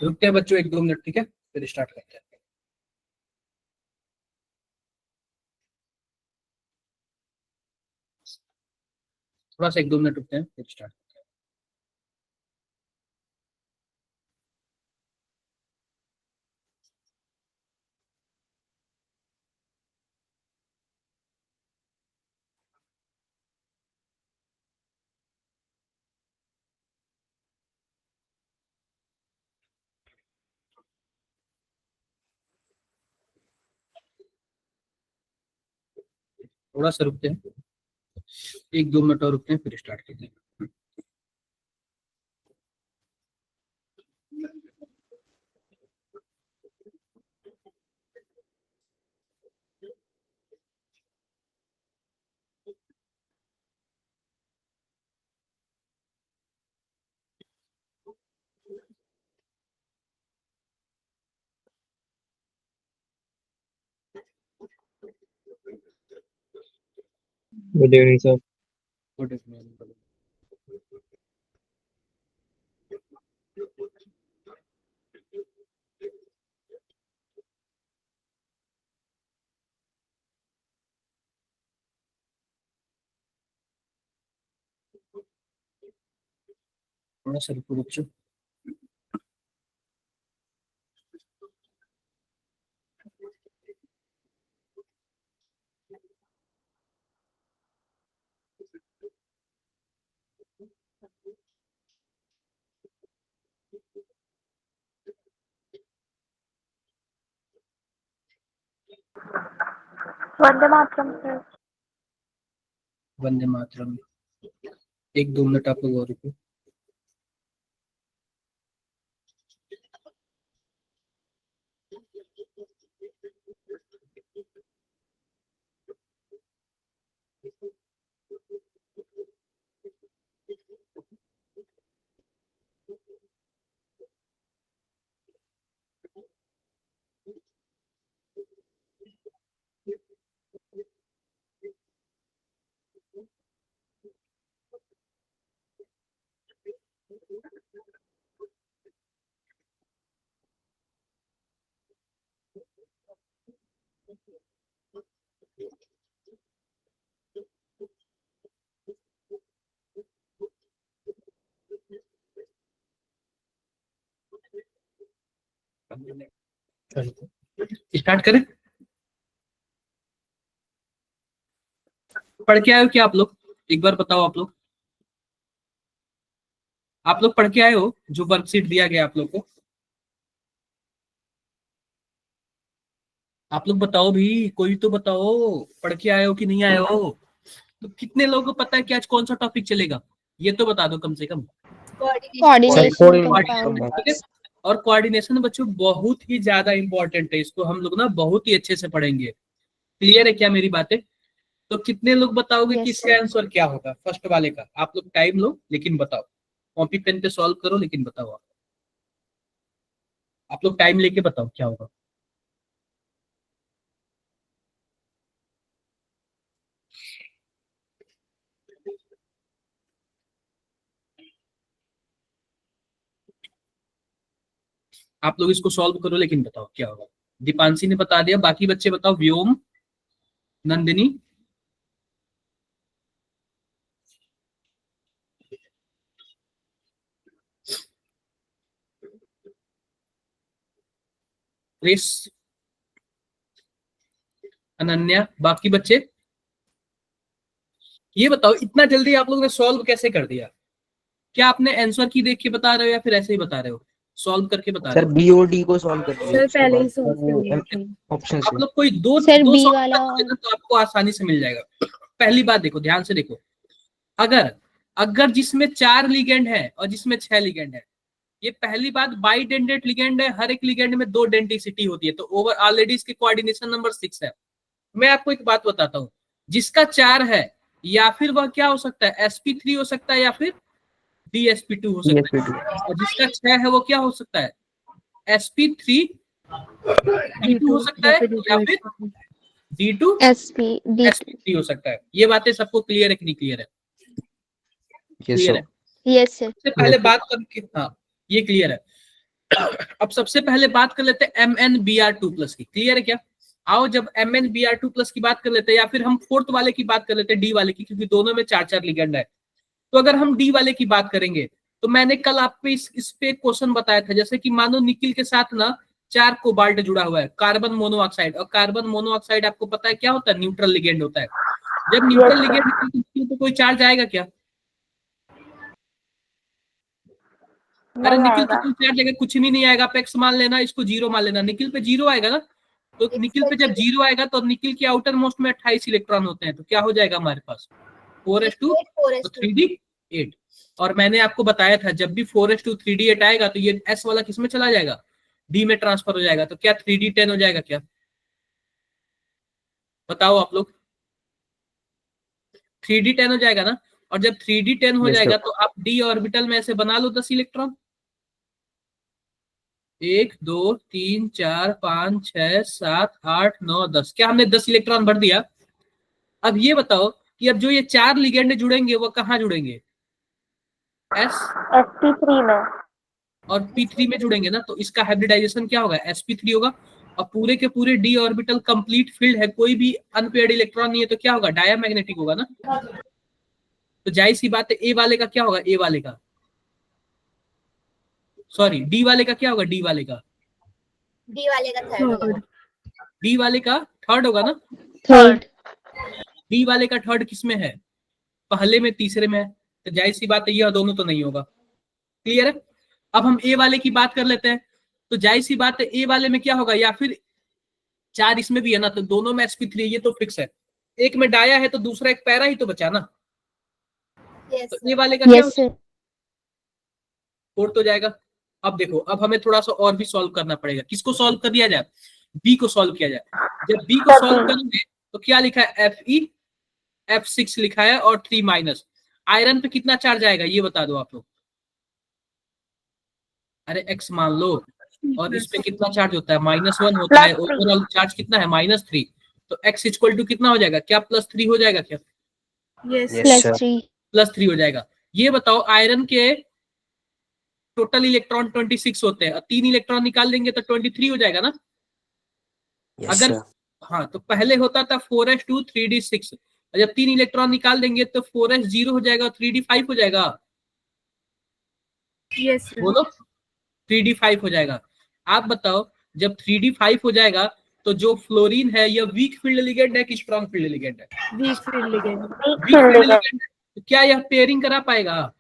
रुकते हैं बच्चों 1-2 मिनट, ठीक है, फिर स्टार्ट करते हैं। थोड़ा सा 1-2 मिनट रुकते हैं फिर स्टार्ट। थोड़ा सा रुकते हैं, 1-2 मिनट और रुकते हैं फिर स्टार्ट करते हैं। Good evening sir. Good evening. थोड़ा सा रुको बच्चों। वंदे मातरम सर। वंदे मातरम। 1-2 मिनट आप लोग और रुको। स्टार्ट करें। पढ़ के आए हो क्या आप लोग? एक बार बताओ आप लोग पढ़ के आए हो जो वर्कशीट दिया गया आप लोग को? आप लोग बताओ भी, कोई तो बताओ, पढ़ के आए हो कि नहीं आए हो? तो कितने लोगों को पता है कि आज कौन सा टॉपिक चलेगा? ये तो बता दो कम से कम। कोऑर्डिनेशन। ठीक है। और कोऑर्डिनेशन बच्चों बहुत ही ज्यादा इंपॉर्टेंट है, इसको हम लोग ना बहुत ही अच्छे से पढ़ेंगे। क्लियर है क्या मेरी बातें? तो कितने लोग बताओगे कि इसका आंसर क्या होगा फर्स्ट वाले का? आप लोग टाइम लो लेकिन बताओ, कॉपी पेन पे सॉल्व करो लेकिन बताओ। आप लोग टाइम लेके बताओ क्या होगा। आप लोग इसको सॉल्व करो लेकिन बताओ क्या होगा। दीपांशी ने बता दिया, बाकी बच्चे बताओ। व्योम, नंदिनी, क्रिस, अनन्या, बाकी बच्चे ये बताओ इतना जल्दी आप लोगों ने सॉल्व कैसे कर दिया? क्या आपने आंसर की देख के बता रहे हो या फिर ऐसे ही बता रहे हो? सॉल्व करके बता रहे सर हो? बीओडी को सॉल्व कर दिया, सर उसके पहले ही बाद सॉल्व कर दिया था। ऑप्शन आप से। लोग कोई दो सर दो बी सॉल्व वाला कर देना तो आपको आसानी से मिल जाएगा। पहली बात देखो, ध्यान से देखो, अगर अगर जिसमें 4 लिगेंड है और जिसमें 6 लिगेंड है, ये पहली बात बाइडेंडेट लिगेंड है, हर एक लिगेंड में 2 डेंटिसिटी होती है, तो ओवर ऑलरेडी इसके कोऑर्डिनेशन नंबर 6 है। मैं आपको एक बात बताता हूँ, जिसका 4 है या फिर वह क्या हो सकता है, sp3 हो सकता है या फिर dsp2 हो सकता है, और जिसका 6 है वो क्या हो सकता है, sp3 d2 हो सकता है या फिर d2 sp3 हो सकता है। ये बातें सबको क्लियर है कि नहीं क्लियर है? Yes clear sir. है? Yes sir. सबसे पहले बात करके, हाँ ये क्लियर है। अब सबसे पहले बात कर लेते हैं MnBr2+ की। क्लियर है क्या? आओ जब MnBr2+ की बात कर लेते हैं, या फिर हम फोर्थ वाले की बात कर लेते हैं, डी वाले की, क्योंकि दोनों में 4-4 लिगेंड है। तो अगर हम डी वाले की बात करेंगे तो मैंने कल आप पे इस पे क्वेश्चन बताया था, जैसे कि मानो निकिल के साथ ना 4 कोबाल्ट जुड़ा हुआ है, कार्बन मोनोऑक्साइड, और कार्बन मोनोऑक्साइड आपको पता है क्या होता है? न्यूट्रल लिगेंड होता है। जब न्यूट्रल लिगेंड तो कोई चार्ज आएगा क्या? अरे नहीं निकिल पे आएगा। कोई चार्ज आएगा? कुछ भी नहीं आएगा। आप एक्स मान लेना, इसको 0 मान लेना, निकिल पे 0 आएगा ना। तो निकिल पे जब 0 आएगा तो निकिल के आउटर मोस्ट में 28 इलेक्ट्रॉन होते हैं, तो क्या हो जाएगा हमारे पास? 4s2 तो 3d8। और मैंने आपको बताया था जब भी 4s2 3d8 आएगा तो ये s वाला किसमें चला जाएगा? d में ट्रांसफर हो जाएगा। तो क्या 3d10 हो जाएगा क्या? बताओ आप लोग। 3d10 हो जाएगा ना। और जब 3d10 हो Yes, जाएगा sir. तो आप d ऑर्बिटल में ऐसे बना लो 10 इलेक्ट्रॉन। 1 2 3 4 5 6 7 8 9 10। क्या हमने 10 इलेक्ट्रॉन भर दिया? अब ये बताओ कि अब जो ये 4 लिगेंड जुड़ेंगे वो कहाँ जुड़ेंगे? s sp3 में। और p3 में जुड़ेंगे ना। तो इसका हाइब्रिडाइजेशन क्या होगा? sp3 होगा। और पूरे के पूरे d ऑर्बिटल कंप्लीट फील्ड है, कोई भी अनपेयर्ड इलेक्ट्रॉन नहीं है, तो क्या होगा? डायमैग्नेटिक होगा ना। तो जाहिर सी बात है ए वाले का क्या होगा? ए वाले का, सॉरी डी वाले का क्या होगा? डी वाले का थर्ड। डी वाले का थर्ड होगा ना। थर्ड। डी वाले का थर्ड किसमें है? पहले में, तीसरे में है। तो जाहिर सी बात है यह दोनों तो नहीं होगा। क्लियर है? अब हम ए वाले की बात कर लेते हैं। तो जाहिर सी बात है ए वाले में क्या होगा? या फिर 4 इसमें भी है ना, तो दोनों में sp3, ये तो फिक्स है। एक में डाया है तो दूसरा एक पैरा ही तो बचा ना। तो ए वाले का क्या होगा? फोर्थ हो जाएगा। अब देखो, अब हमें थोड़ा सा और भी सॉल्व करना पड़ेगा। किसको सॉल्व कर दिया जाए? बी को सॉल्व किया जाए। जब बी को सॉल्व करेंगे तो क्या लिखा है? Fe F6 लिखा है और 3 माइनस। आयरन पे कितना चार्ज आएगा ये बता दो आप लोग। अरे x मान लो, और इस पे कितना चार्ज होता है? -1 होता है। ओवरऑल चार्ज कितना है? -3। तो x इक्वल टू कितना हो जाएगा? क्या +3 हो जाएगा क्या? Yes, sir. +3 हो जाएगा। ये बताओ आयरन के टोटल इलेक्ट्रॉन 26 होते हैं, 3 इलेक्ट्रॉन निकाल देंगे तो 23 हो जाएगा ना। Yes, अगर sir. हाँ, तो पहले होता था 4s2 3d6, और जब 3 इलेक्ट्रॉन निकाल देंगे तो 4s 0 हो जाएगा और 3d 5 हो जाएगा। यस बोलो, 3d 5 हो जाएगा। आप बताओ, जब 3d 5 हो जाएगा तो जो फ्लोरीन है यह वीक फील्ड लिगेंड है कि स्ट्रॉन्ग फील्ड लिगेंड है? Weak field ligand. Weak field ligand है। तो क्या यह पेयरिंग करा पाएगा?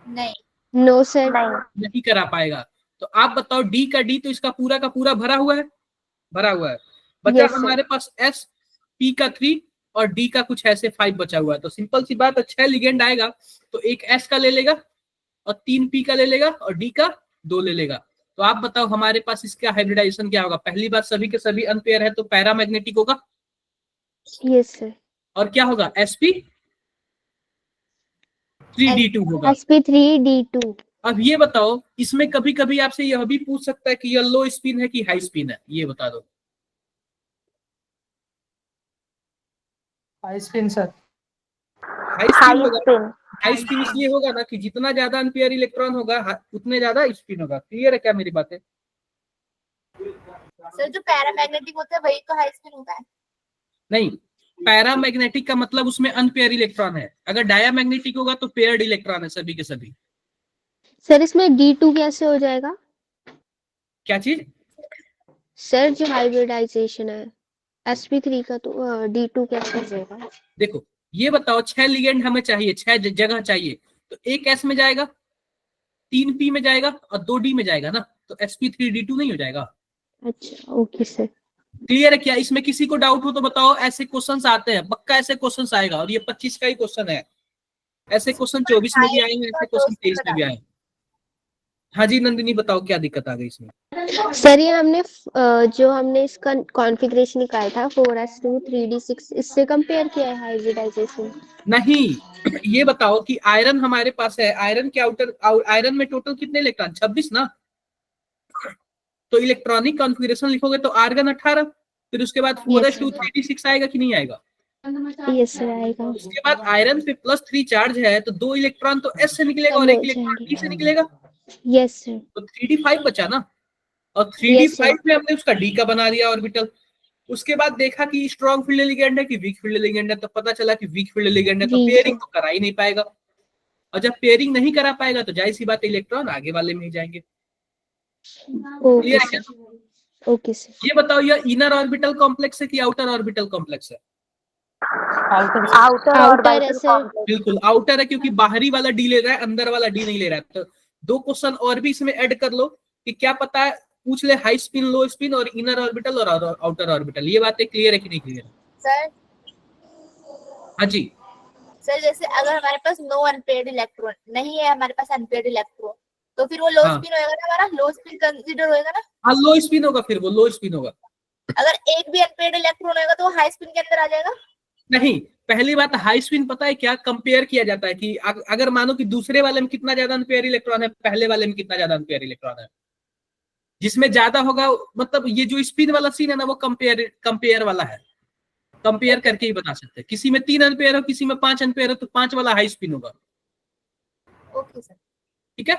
नहीं। No sir. नहीं करा पाएगा। तो आप बताओ, डी का डी तो इसका पूरा का पूरा भरा हुआ है, भरा हुआ है। बचा Yes, sir. हमारे पास s, p का 3 और d का कुछ ऐसे 5 बचा हुआ है। तो सिंपल सी बात है, 6 लिगेंड आएगा तो एक s का ले लेगा और 3 p का ले लेगा और d का 2 ले लेगा। तो आप बताओ हमारे पास इसका हाइब्रिडाइजेशन क्या होगा? पहली बात, सभी के सभी अनपेयर है तो पैरामैग्नेटिक होगा। Yes sir. और क्या होगा? sp 3d2 होगा। sp3d2। अब ये बताओ, इसमें कभी कभी आपसे यह भी पूछ सकता है कि यह लो स्पिन है कि हाई स्पिन है, ये बता दो। High spin sir. High spin होगा। हाई स्पिन इसलिए होगा ना कि जितना ज्यादा अनपेयर इलेक्ट्रॉन होगा उतने ज्यादा स्पिन होगा। क्लियर है क्या मेरी बातें? सर जो पैरामैग्नेटिक होता है वही तो हाई स्पिन होता है। नहीं, पैरामैग्नेटिक का मतलब उसमें अनपेयर इलेक्ट्रॉन है। अगर डायामैग्नेटिक होगा तो पेयर्ड इलेक्ट्रॉन है सभी के सभी। सर इसमें D2 कैसे हो जाएगा? क्या चीज? सर जो हाइब्रिडाइजेशन है sp3 का, तो D2 कैसे हो जाएगा? देखो ये बताओ, 6 लिगेंड हमें चाहिए, 6 जगह चाहिए। तो एक s में जाएगा, 3 p में जाएगा और 2 d में जाएगा ना। तो sp3d2 नहीं हो जाएगा। अच्छा ओके सर। क्लियर है क्या? इसमें किसी को डाउट हो तो बताओ। ऐसे क्वेश्चंस आते हैं, पक्का ऐसे क्वेश्चंस आएगा। और ये 25 का ही क्वेश्चन है। ऐसे क्वेश्चन 24 में भी आए हैं, ऐसे क्वेश्चन 23 में भी आए हैं। हाँ जी नंदिनी, बताओ क्या दिक्कत आ गई इसमें? सर ये हमने जो हमने इसका कॉन्फ़िगरेशन निकाला था 4s2 3d6, इससे कंपेयर किया है हाइब्रिडाइजेशन? नहीं, ये बताओ कि आयरन हमारे पास है। आयरन के आयरन में टोटल कितने इलेक्ट्रॉन? 26 ना। तो इलेक्ट्रॉनिक कॉन्फ़िगरेशन लिखोगे तो आर्गन 18, फिर उसके बाद 4s2 3d6 आएगा कि नहीं आएगा? यस सर आएगा। उसके बाद आयरन पे +3 चार्ज है तो 2 इलेक्ट्रॉन तो s से निकलेगा और 1 इलेक्ट्रॉन d से निकलेगा। Yes sir. तो 3d5 बचा ना, और Yes, 3d5 sir. में हमने उसका d का बना दिया ऑर्बिटल। उसके बाद देखा कि स्ट्रॉन्ग फील्ड लिगेंड है कि वीक फील्ड लिगेंड है, तो पता चला कि वीक फील्ड लिगेंड है, तो Weak पेयरिंग है। तो करा ही नहीं पाएगा। और जब पेयरिंग नहीं करा पाएगा तो जाहिर सी बात है इलेक्ट्रॉन आगे वाले में ही जाएंगे। ओके क्लियर है क्या? सर। Okay sir. ये बताओ, ये इनर ऑर्बिटल कॉम्प्लेक्स है कि आउटर ऑर्बिटल कॉम्प्लेक्स है? आउटर है सर। बिल्कुल आउटर है, क्योंकि बाहरी वाला डी ले रहा है, अंदर वाला डी नहीं ले रहा है। तो 2 क्वेश्चन और भी इसमें ऐड कर लो कि क्या पता है पूछ ले हाई स्पिन, लो स्पिन और इनर ऑर्बिटल और आउटर ऑर्बिटल। ये बातें क्लियर है कि नहीं क्लियर है? सर हाँ जी। सर जैसे अगर हमारे पास नो अनपेयर्ड इलेक्ट्रॉन नहीं है, हमारे पास अनपेयर्ड इलेक्ट्रॉन, तो फिर वो लो हाँ। स्पिन होएगा ना, हमारा लो स्पिन कंसीडर होएगा ना। हाँ लो स्पिन होगा, फिर वो लो स्पिन होगा। अगर एक भी अनपेयर्ड इलेक्ट्रॉन होएगा तो वो हाई स्पिन के अंदर आ जाएगा। नहीं, पहली बात हाई स्पिन पता है क्या कंपेयर किया जाता है कि अगर मानो कि दूसरे वाले में कितना ज्यादा अनपेयर इलेक्ट्रॉन है, पहले वाले में कितना ज्यादा अनपेयर इलेक्ट्रॉन है, जिसमें ज्यादा होगा, मतलब ये जो स्पिन वाला सीन है ना वो कंपेयर वाला है। कंपेयर करके ही बता सकते हैं। किसी में 3 अनपेयर हो, किसी में 5 अनपेयर हो, तो 5 वाला हाई स्पिन होगा। Okay sir. ठीक है,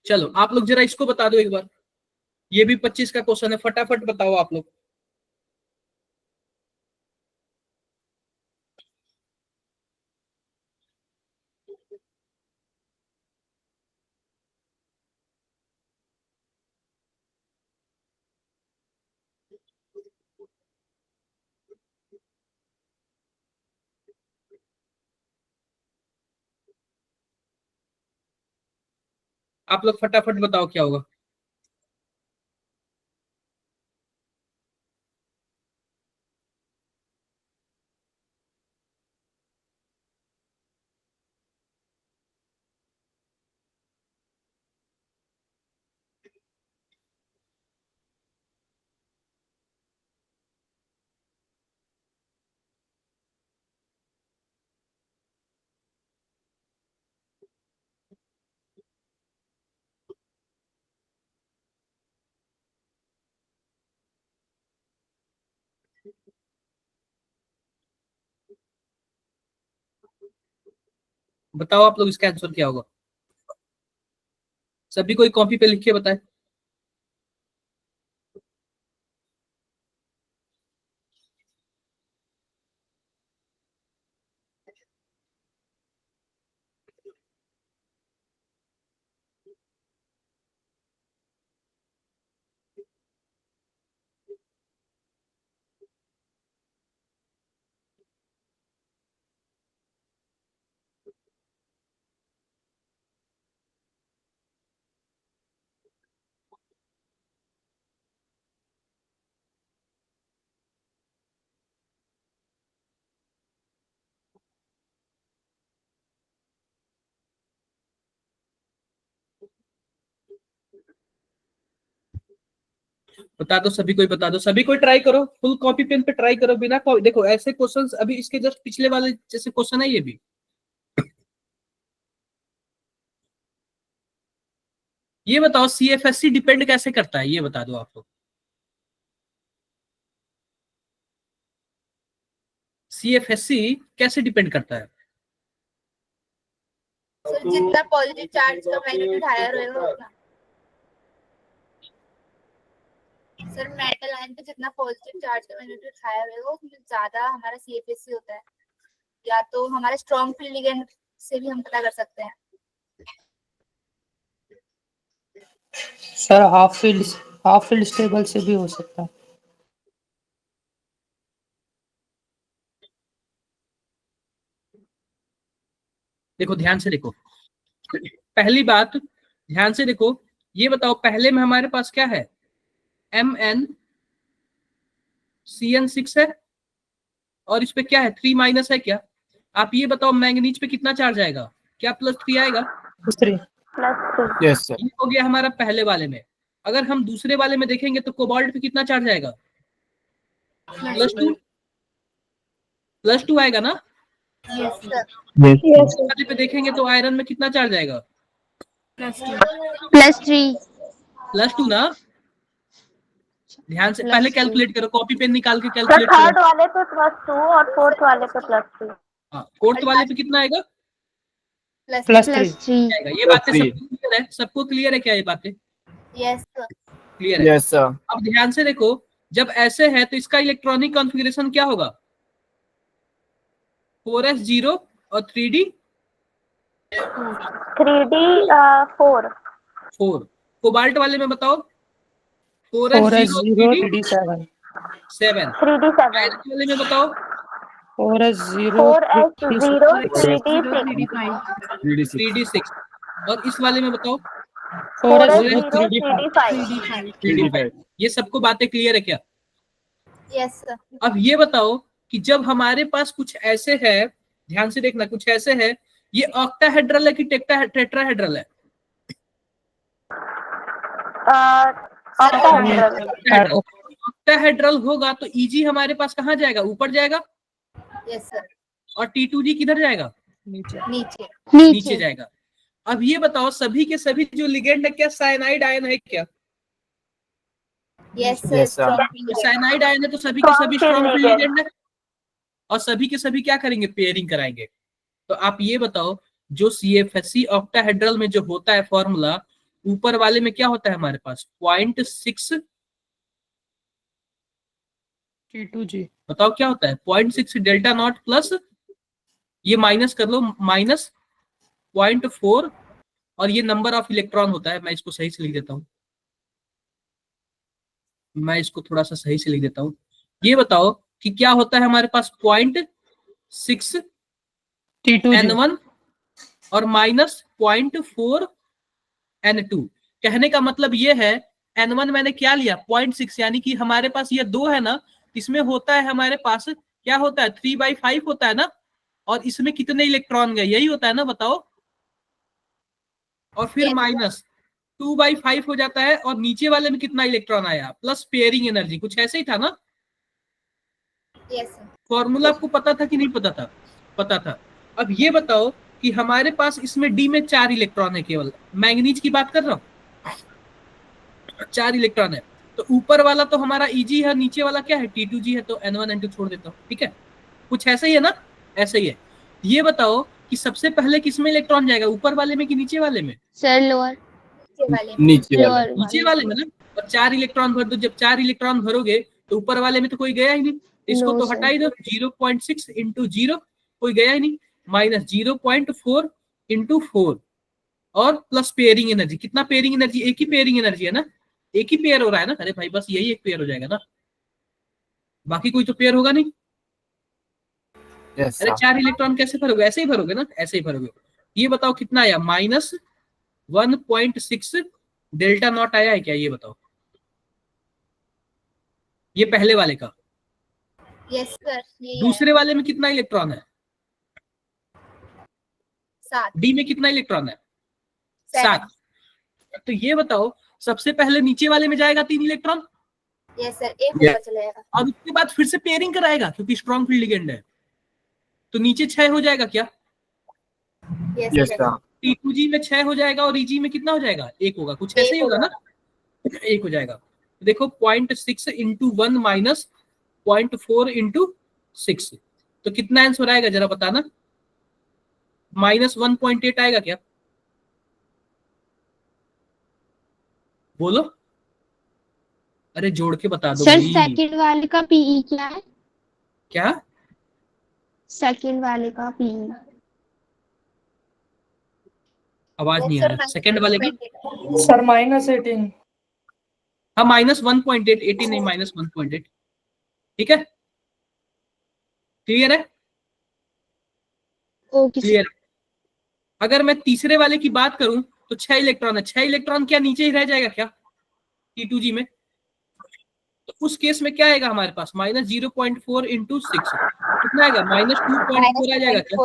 चलो आप लोग जरा इसको बता दो एक बार। ये भी 25 का क्वेश्चन है, फटाफट बताओ आप लोग। आप लोग फटाफट बताओ क्या होगा। बताओ आप लोग इसका आंसर क्या होगा। सभी कोई कॉपी पे लिख के बताए। बता दो, सभी कोई बता दो, सभी कोई ट्राई करो, फुल कॉपी पेन पे ट्राई करो, बिना देखो ऐसे क्वेश्चंस अभी इसके जस्ट पिछले वाले जैसे क्वेश्चन है ये भी। ये बताओ सीएफएससी डिपेंड कैसे करता है, ये बता दो आप लोग। सीएफएससी कैसे डिपेंड करता है? सर जितना पॉजिटिव चार्ज का मैग्नीट्यूड हायर होएगा उतना। सर मेटल आयन पे जितना पॉजिटिव चार्ज का मैग्नीट्यूड हायर होएगा उतना ज्यादा हमारा सीएफएससी होता है। या तो हमारे स्ट्रॉन्ग फील्ड लिगेंड से भी हम पता कर सकते हैं। सर हाफ फील्ड स्टेबल से भी हो सकता है। देखो ध्यान से देखो, पहली बात ध्यान से देखो, ये बताओ पहले में हमारे पास क्या है, MnCN6 है, और इस पे क्या है 3 माइनस है क्या? आप ये बताओ मैंगनीज पे कितना चार्ज आएगा, क्या +3 आएगा? Yes sir. ये हो गया हमारा पहले वाले में। अगर हम दूसरे वाले में देखेंगे तो कोबाल्ट पे कितना चार्ज आएगा? +2 आएगा ना। Yes sir. वाले पे देखेंगे तो आयरन में कितना चार्ज आएगा? +3। +2 ना। ध्यान से पहले +2। कैलकुलेट करो, कॉपी पेन निकाल के कैलकुलेट करो। थर्ड वाले पे +2 और फोर्थ वाले पे +2। हाँ, फोर्थ वाले पे कितना आएगा? प्लस प्लस प्लस 3 3 जाएगा। ये बातें सबको क्लियर है? सबको क्लियर है क्या ये बातें? Yes sir. क्लियर है? Yes, sir. अब ध्यान से देखो, जब ऐसे है तो इसका इलेक्ट्रॉनिक कॉन्फ़िगरेशन क्या होगा? 4s0 और 3d 3D 4 4। कोबाल्ट वाले में बताओ, 4s0 4s0 3d 3d7 7। 3D 7 iron वाले में बताओ, 4s0 4S0 3d6 3D 6 3d 6। और इस वाले में बताओ, 4s0 4S0 3d5 3D 5 3d 5। ये सबको बातें क्लियर है क्या? Yes sir. अब ये बताओ कि जब हमारे पास कुछ ऐसे है, ध्यान से देखना, कुछ ऐसे है, ये ऑक्टाहेड्रल है कि टेट्राहेड्रल है? ऑक्टाहेड्रल। ऑक्टाहेड्रल होगा तो ईजी हमारे पास कहाँ जाएगा? ऊपर जाएगा। Yes sir. और T2G किधर जाएगा? नीचे। नीचे नीचे जाएगा। अब ये बताओ, सभी के सभी जो लिगेंड है क्या साइनाइड आयन है क्या? Yes sir. Yes, sir. Cyanide ion है तो सभी के सभी Strong स्ट्रॉन्ग ligand. लिगेंड है, और सभी के सभी क्या करेंगे? पेयरिंग कराएंगे। तो आप ये बताओ, जो CFSE ऑक्टाहेड्रल में जो होता है फॉर्मूला, ऊपर वाले में क्या होता है हमारे पास? 0.6। T2G बताओ क्या होता है? 0.6 डेल्टा नॉट प्लस, ये माइनस कर लो, माइनस 0.4, और ये नंबर ऑफ इलेक्ट्रॉन होता है। मैं इसको सही से लिख देता हूं, मैं इसको थोड़ा सा सही से लिख देता हूं। ये बताओ कि क्या होता है हमारे पास? 0.6 T2G N1 और माइनस 0.4 N2। कहने का मतलब ये है, N1 मैंने क्या लिया? 0.6, यानी कि हमारे पास ये 2 है ना, इसमें होता है हमारे पास क्या होता है? 3/5 होता है ना, और इसमें कितने इलेक्ट्रॉन गए? यही होता है ना, बताओ। और फिर Yes. माइनस 2/5 हो जाता है, और नीचे वाले में कितना इलेक्ट्रॉन आया? प्लस पेयरिंग एनर्जी, कुछ ऐसे ही था ना? Yes sir. फॉर्मूला आपको पता था कि नहीं पता था? पता था। अब ये बताओ कि हमारे पास इसमें डी में 4 इलेक्ट्रॉन है, केवल मैंगनीज की बात कर रहा हूं, 4 इलेक्ट्रॉन है। तो ऊपर वाला तो हमारा Eg है, नीचे वाला क्या है? T2G है। तो N1 N2 छोड़ देता हूँ, ठीक है? कुछ ऐसे ही है ना? ऐसे ही है। ये बताओ कि सबसे पहले किसमें इलेक्ट्रॉन जाएगा? ऊपर वाले में कि नीचे वाले में? सर लोअर नीचे वाले में। नीचे वाला. लोअर नीचे वाले में ना। और 4 इलेक्ट्रॉन भर दो। जब 4 इलेक्ट्रॉन भरोगे तो ऊपर वाले में तो कोई गया ही नहीं, इसको No, तो sir. हटा ही दो। 0.6 इंटू 0, कोई गया ही नहीं, माइनस 0.4 इंटू 4, और प्लस पेयरिंग एनर्जी। कितना पेयरिंग एनर्जी? एक ही पेयरिंग एनर्जी है ना, एक ही पेयर हो रहा है ना। अरे भाई, बस यही एक पेयर हो जाएगा ना, बाकी कोई तो पेयर होगा नहीं। Yes, अरे sir. 4 इलेक्ट्रॉन कैसे भरोगे? ऐसे ही भरोगे ना, ऐसे ही भरोगे। ये बताओ कितना आया? माइनस 1.6 डेल्टा नॉट आया है क्या? ये बताओ, ये पहले वाले का। Yes sir. यही दूसरे वाले में कितना इलेक्ट्रॉन है? 7। डी में कितना इलेक्ट्रॉन है? 7। तो ये बताओ, सबसे पहले नीचे वाले में जाएगा 3 इलेक्ट्रॉन, यस सर। एक Yeah. ऊपर चला जाएगा। और उसके बाद फिर से पेयरिंग कराएगा, क्योंकि स्ट्रॉन्ग फील्ड लिगेंड है। तो नीचे 6 हो जाएगा क्या? Yes Yes, sir. sir. T2G में 6 हो जाएगा, और EG में कितना हो जाएगा? 1 होगा। कुछ ऐसे ही एक होगा ना, 1 हो जाएगा। देखो 0.6 इंटू 1 माइनस 0.4 इंटू 6, तो कितना आंसर आएगा जरा बताना? माइनस 1.8 आएगा क्या? बोलो, अरे जोड़ के बता दो सर भाई। सेकंड वाले का पीई क्या है? क्या? सेकंड वाले का पीई आवाज नहीं आया। सेकंड वाले का? सर -18 हाँ, माइनस 1.8, 18 नहीं, माइनस 1.8। ठीक है, क्लियर है? Okay sir. क्लियर। अगर मैं तीसरे वाले की बात करूं तो 6 इलेक्ट्रॉन है। 6 इलेक्ट्रॉन क्या नीचे ही रह जाएगा क्या T2G में? तो उस केस में क्या आएगा हमारे पास? माइनस 0.4 इंटू 6, कितना आएगा? माइनस 2.4 आ जाएगा क्या?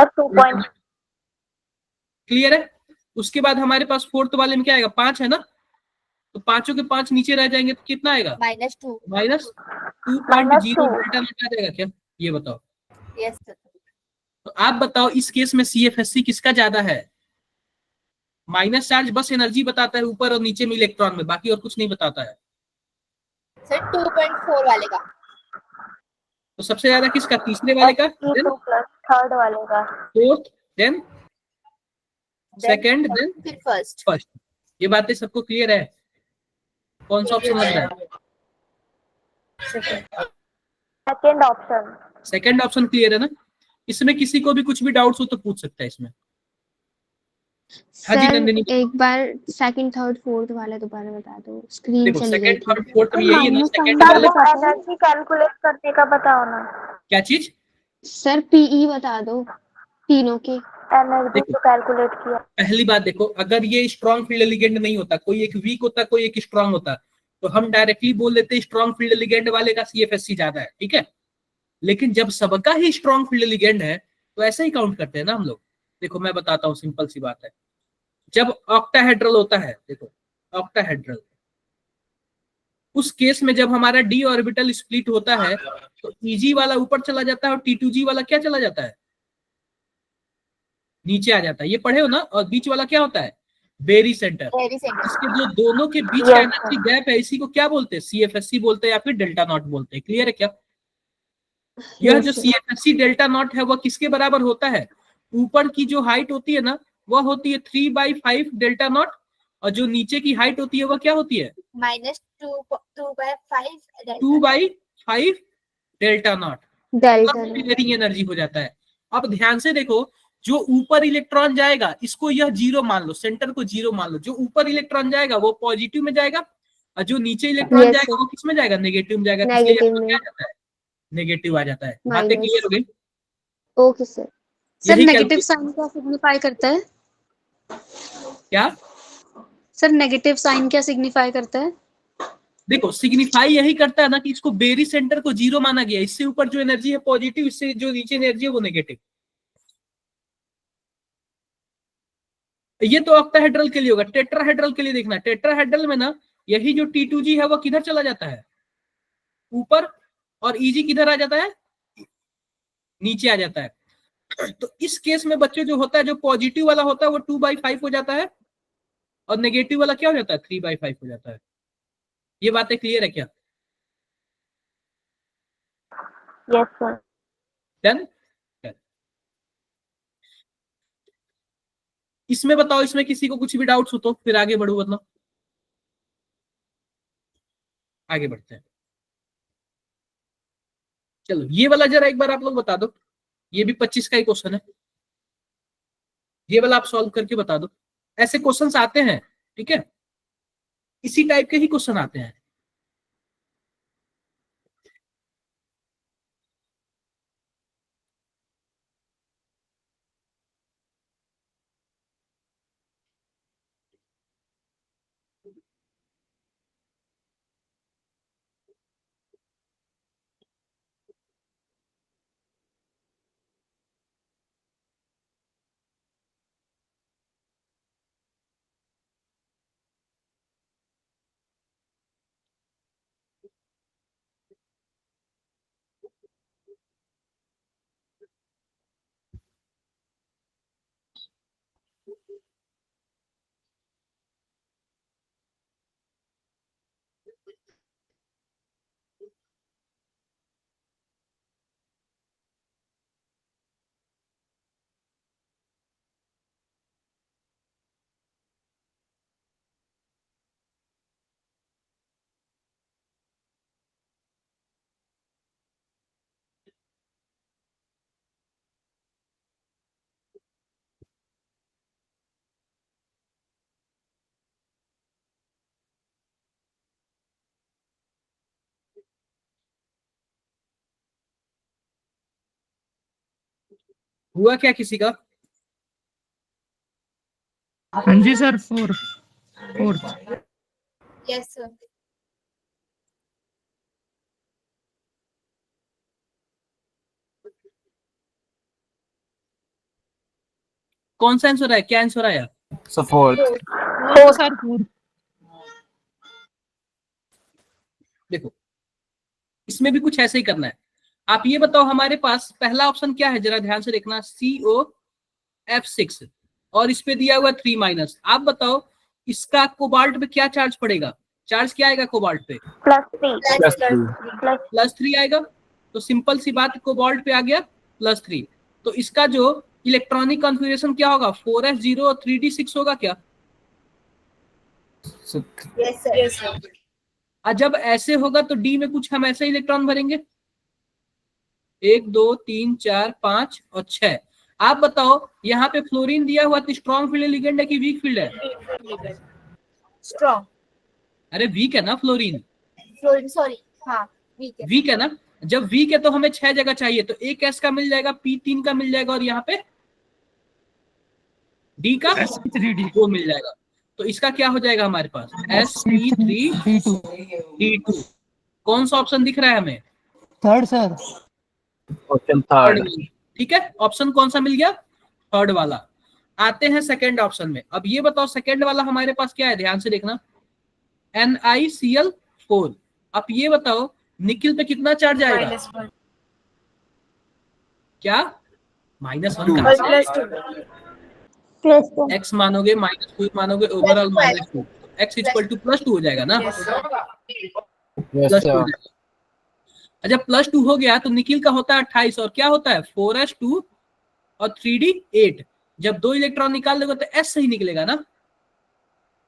-2. क्लियर है? उसके बाद हमारे पास फोर्थ वाले में क्या आएगा? 5 है ना, तो पांचों के 5 नीचे रह जाएंगे, तो कितना आएगा? -2। माइनस 2.0 -2. डेल्टा में आ जाएगा क्या? ये बताओ। Yes sir. तो आप बताओ, इस केस में CFSE किसका ज्यादा है? माइनस चार्ज बस एनर्जी बताता है ऊपर और नीचे में इलेक्ट्रॉन में, बाकी और कुछ नहीं बताता है। सर 2.4 वाले का। तो सबसे ज्यादा किसका? तीसरे वाले का, He2 plus थर्ड वाले का. फोर्थ देन सेकंड, देन फिर फर्स्ट। फर्स्ट। ये बातें सबको क्लियर है? कौन सा ऑप्शन लग रहा है? Second option. Second option clear है ना? इसमें किसी को भी कुछ भी डाउट्स हो तो पूछ सकता है इसमें। हाँ जी सर नंदिनी। एक बार सेकंड थर्ड फोर्थ वाला दोबारा बता दो, स्क्रीन देखो चली गई सेकंड थी। थर्ड फोर्थ में यही है ना, सेकंड सर वाले वो एनर्जी कैलकुलेट करने का बताओ ना। क्या चीज? सर पीई बता दो तीनों के। एनर्जी को कैलकुलेट किया। पहली बात देखो, अगर ये स्ट्रॉन्ग फील्ड लिगेंड नहीं होता, कोई एक वीक होता, कोई एक स्ट्रॉन्ग होता, तो हम डायरेक्टली बोल देते स्ट्रॉन्ग फील्ड लिगेंड वाले का सीएफएससी ज्यादा है, ठीक है। लेकिन जब सबका ही स्ट्रॉन्ग फील्ड लिगेंड है तो ऐसा ही काउंट करते हैं ना हम लोग। देखो मैं बताता हूँ, सिंपल सी बात है। जब ऑक्टाहेड्रल होता है, देखो ऑक्टाहेड्रल, उस केस में जब हमारा डी ऑर्बिटल स्प्लिट होता है तो ईजी वाला ऊपर चला जाता है और T2G वाला क्या चला जाता है? नीचे आ जाता है। ये पढ़े हो ना? और बीच वाला क्या होता है? Berry centre. Very centre. इसके जो दोनों के बीच का एनर्जी गैप है, इसी को क्या बोलते हैं? सीएफएससी बोलते हैं या फिर डेल्टा नॉट बोलते हैं। क्लियर है क्या? यह जो सीएफएससी डेल्टा नॉट है वह किसके बराबर होता है? ऊपर की जो हाइट होती है ना वह होती है 3/5 डेल्टा नॉट, और जो नीचे की हाइट होती है वह क्या होती है? -2/5 2/5 delta not. Delta clearing energy हो जाता है। अब ध्यान से देखो, जो ऊपर इलेक्ट्रॉन जाएगा इसको यह जीरो मान लो, सेंटर को जीरो मान लो। जो ऊपर इलेक्ट्रॉन जाएगा वो पॉजिटिव में जाएगा, और जो नीचे इलेक्ट्रॉन Yes, जाएगा sir. वो किस में जाएगा? नेगेटिव में जाएगा। इसलिए नेगेटिव यहाँ में। क्या आ जाता है? नेगेटिव आ जाता है। बातें Minus. क्लियर हो गई? Okay sir. सर यही नेगेटिव calculate- साइन क्या सिग्निफाई करता है? क्या? सर नेगेटिव साइन क्या सिग्निफाई करता है? देखो सिग्निफाई यही करता है ना कि इसको बेरी सेंटर को जीरो माना गया, इससे ऊपर जो एनर्जी है पॉजिटिव, इससे जो नीचे एनर्जी है वो नेगेटिव। ये तो ऑक्टाहेड्रल के लिए होगा। टेट्राहेड्रल के लिए देखना, टेट्राहेड्रल में ना यही जो T2G है वो किधर चला जाता है? ऊपर। और EG किधर आ जाता है? नीचे आ जाता है। तो इस केस में बच्चों जो होता है, जो पॉजिटिव वाला होता है वो 2/5 हो जाता है, और नेगेटिव वाला क्या हो जाता है? 3/5 हो जाता है। ये बातें क्लियर है क्या? Yes sir. डन। इसमें बताओ, इसमें किसी को कुछ भी डाउट्स हो तो फिर आगे बढ़ो, वरना आगे बढ़ते हैं। चलो ये वाला जरा एक बार आप लोग बता दो। ये भी 25 का ही क्वेश्चन है। ये वाला आप सॉल्व करके बता दो। ऐसे क्वेश्चंस आते हैं, ठीक है, इसी टाइप के ही क्वेश्चन आते हैं। हुआ क्या किसी का? हाँ जी सर, फोर्थ। Yes sir. कौन सा आंसर है? क्या आंसर आया? Sir fourth. Sir fourth. देखो इसमें भी कुछ ऐसे ही करना है। आप ये बताओ, हमारे पास पहला ऑप्शन क्या है, जरा ध्यान से देखना, COF6, और इस पे दिया हुआ 3-। आप बताओ इसका कोबाल्ट पे क्या चार्ज पड़ेगा? चार्ज क्या आएगा कोबाल्ट पे? +3 आएगा। तो सिंपल सी बात, कोबाल्ट पे आ गया +3। तो इसका जो इलेक्ट्रॉनिक कॉन्फ़िगरेशन क्या होगा, 4s0 और 3d6 होगा क्या? Yes sir. और जब ऐसे होगा तो डी में कुछ हम ऐसे इलेक्ट्रॉन भरेंगे, 1 2 3 4 5 और 6। आप बताओ यहाँ पे फ्लोरीन दिया हुआ तो स्ट्रॉन्ग फील्ड लिगेंड है कि वीक फील्ड है? स्ट्रॉन्ग। अरे वीक है ना फ्लोरीन, फ्लोरीन, सॉरी, हाँ वीक है। वीक है ना। जब वीक है तो हमें 6 जगह चाहिए, तो एक एस का मिल जाएगा, P3 का मिल जाएगा और यहाँ पे डी का sp3d 2 मिल जाएगा। तो इसका क्या हो जाएगा हमारे पास, sp3 d2 d2। कौन सा ऑप्शन दिख रहा है हमें? Third sir. Option third third. वाला। ठीक है, ऑप्शन कौन सा मिल गया, थर्ड वाला। आते हैं सेकंड ऑप्शन में। अब ये बताओ सेकंड वाला हमारे पास क्या है, ध्यान से देखना, NiCl4। अब ये बताओ निकिल पे कितना चार्ज आएगा? क्या -1 कहां से? +2। x मानोगे, -2 मानोगे, ओवरऑल -2, x = +2 हो जाएगा ना? यस +2 हो सर। जाएगा। जब +2 हो गया तो निकिल का होता है 28 और क्या होता है 4s2 और 3d8। जब 2 इलेक्ट्रॉन निकाल दोगे तो s सही निकलेगा ना?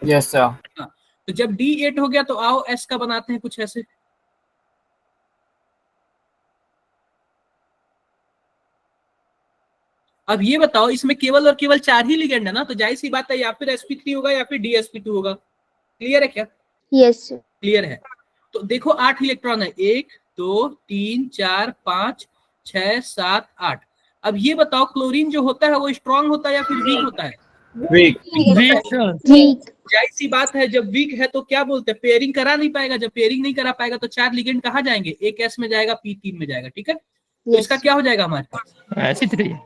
Yes sir. हाँ। तो जब d8 हो गया तो आओ s का बनाते हैं कुछ ऐसे। अब ये बताओ इसमें केवल और केवल 4 ही लिगेंड है ना, तो जाहिर सी बात है या फिर sp3 होगा या फिर dsp2 होगा। क्लियर है क्या? Yes sir. क्लियर है। तो देखो 8 इलेक्ट्रॉन है, 1 2 3 4 5 6 7 8। अब ये बताओ क्लोरीन जो होता है वो स्ट्रांग होता है या फिर वीक होता है? वीक। Weak sir. वीक। जाहिर सी बात है जब वीक है तो क्या बोलते हैं, पेयरिंग करा नहीं पाएगा। जब पेयरिंग नहीं करा पाएगा तो 4 लिगेंड कहाँ जाएंगे, एक एस में जाएगा, P3 में जाएगा। ठीक है, तो इसका यस क्या हो जाएगा हमारे पास, sp3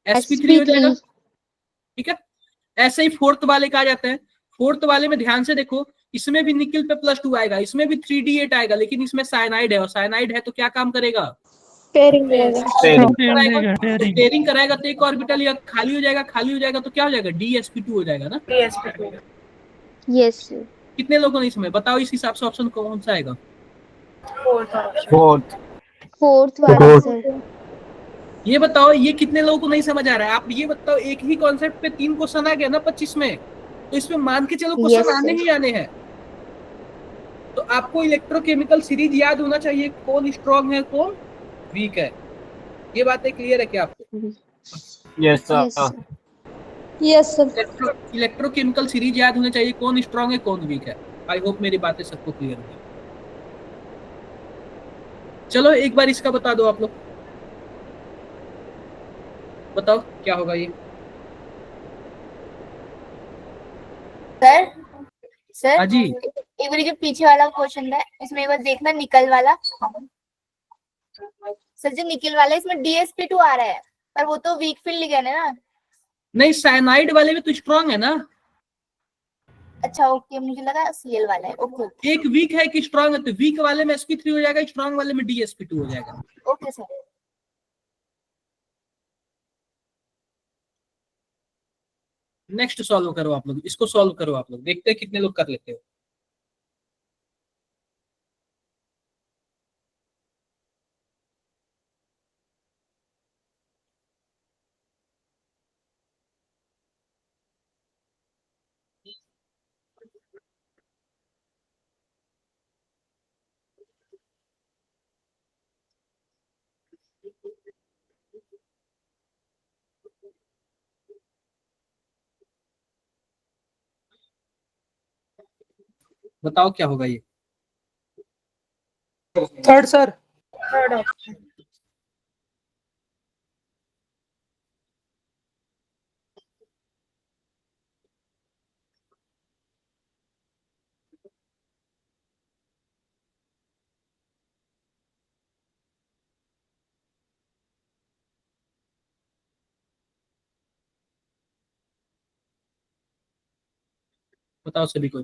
sp3 हो जाएगा। sp3। ठीक है, ऐसे ही फोर्थ वाले का आ जाते हैं। फोर्थ वाले में ध्यान से देखो, इसमें भी निकिल पे +2 आएगा, इसमें भी 3d8 आएगा, लेकिन इसमें साइनाइड है और साइनाइड है तो क्या काम करेगा, पेयरिंग रहेगा। कराएगा। तो पेयरिंग पेयरिंग कराएगा तो एक ऑर्बिटल या खाली हो जाएगा, खाली हो जाएगा तो क्या हो जाएगा, dsp2 हो जाएगा ना। Yes sir. कितने लोगों ने इसमें बताओ, इस हिसाब से ऑप्शन कौन सा आएगा? फोर्थ। फोर्थ वाला सर। ये बताओ, ये कितने लोगों को नहीं समझ आ रहा है? आप ये बताओ, एक ही कॉन्सेप्ट पे 3 क्वेश्चन आ गया ना 25 में, तो इसमें मान के चलो क्वेश्चन यस आने सर। ही आने हैं। तो आपको इलेक्ट्रोकेमिकल सीरीज याद होना चाहिए, कौन स्ट्रॉन्ग है कौन वीक है। ये बातें क्लियर है क्या आपको? Yes yes sir. Sir. Yes sir. Electrochemical series याद होना चाहिए, कौन स्ट्रॉन्ग है कौन वीक है। आई होप मेरी बातें सबको क्लियर होगी। चलो एक बार इसका बता दो आप लोग, बताओ क्या होगा ये। सर सर, हाँ जी, एक बार जो पीछे वाला क्वेश्चन है इसमें एक बार देखना, निकल वाला। सर जो निकल वाला है इसमें dsp2 आ रहा है, पर वो तो वीक फील्ड लिगेंड है ना। नहीं साइनाइड वाले में तो स्ट्रॉन्ग है ना। अच्छा ओके, मुझे लगा Cl वाला है। ओके एक वीक है कि स्ट्रॉन्ग है, तो वीक वाले में sp3 हो जाएगा, स्ट्रॉन्ग वाले में dsp2 हो जाएगा। Okay sir. नेक्स्ट सॉल्व करो आप लोग, इसको सॉल्व करो आप लोग, देखते हैं कितने लोग कर लेते हो। बताओ क्या होगा ये। Third sir. बताओ सभी को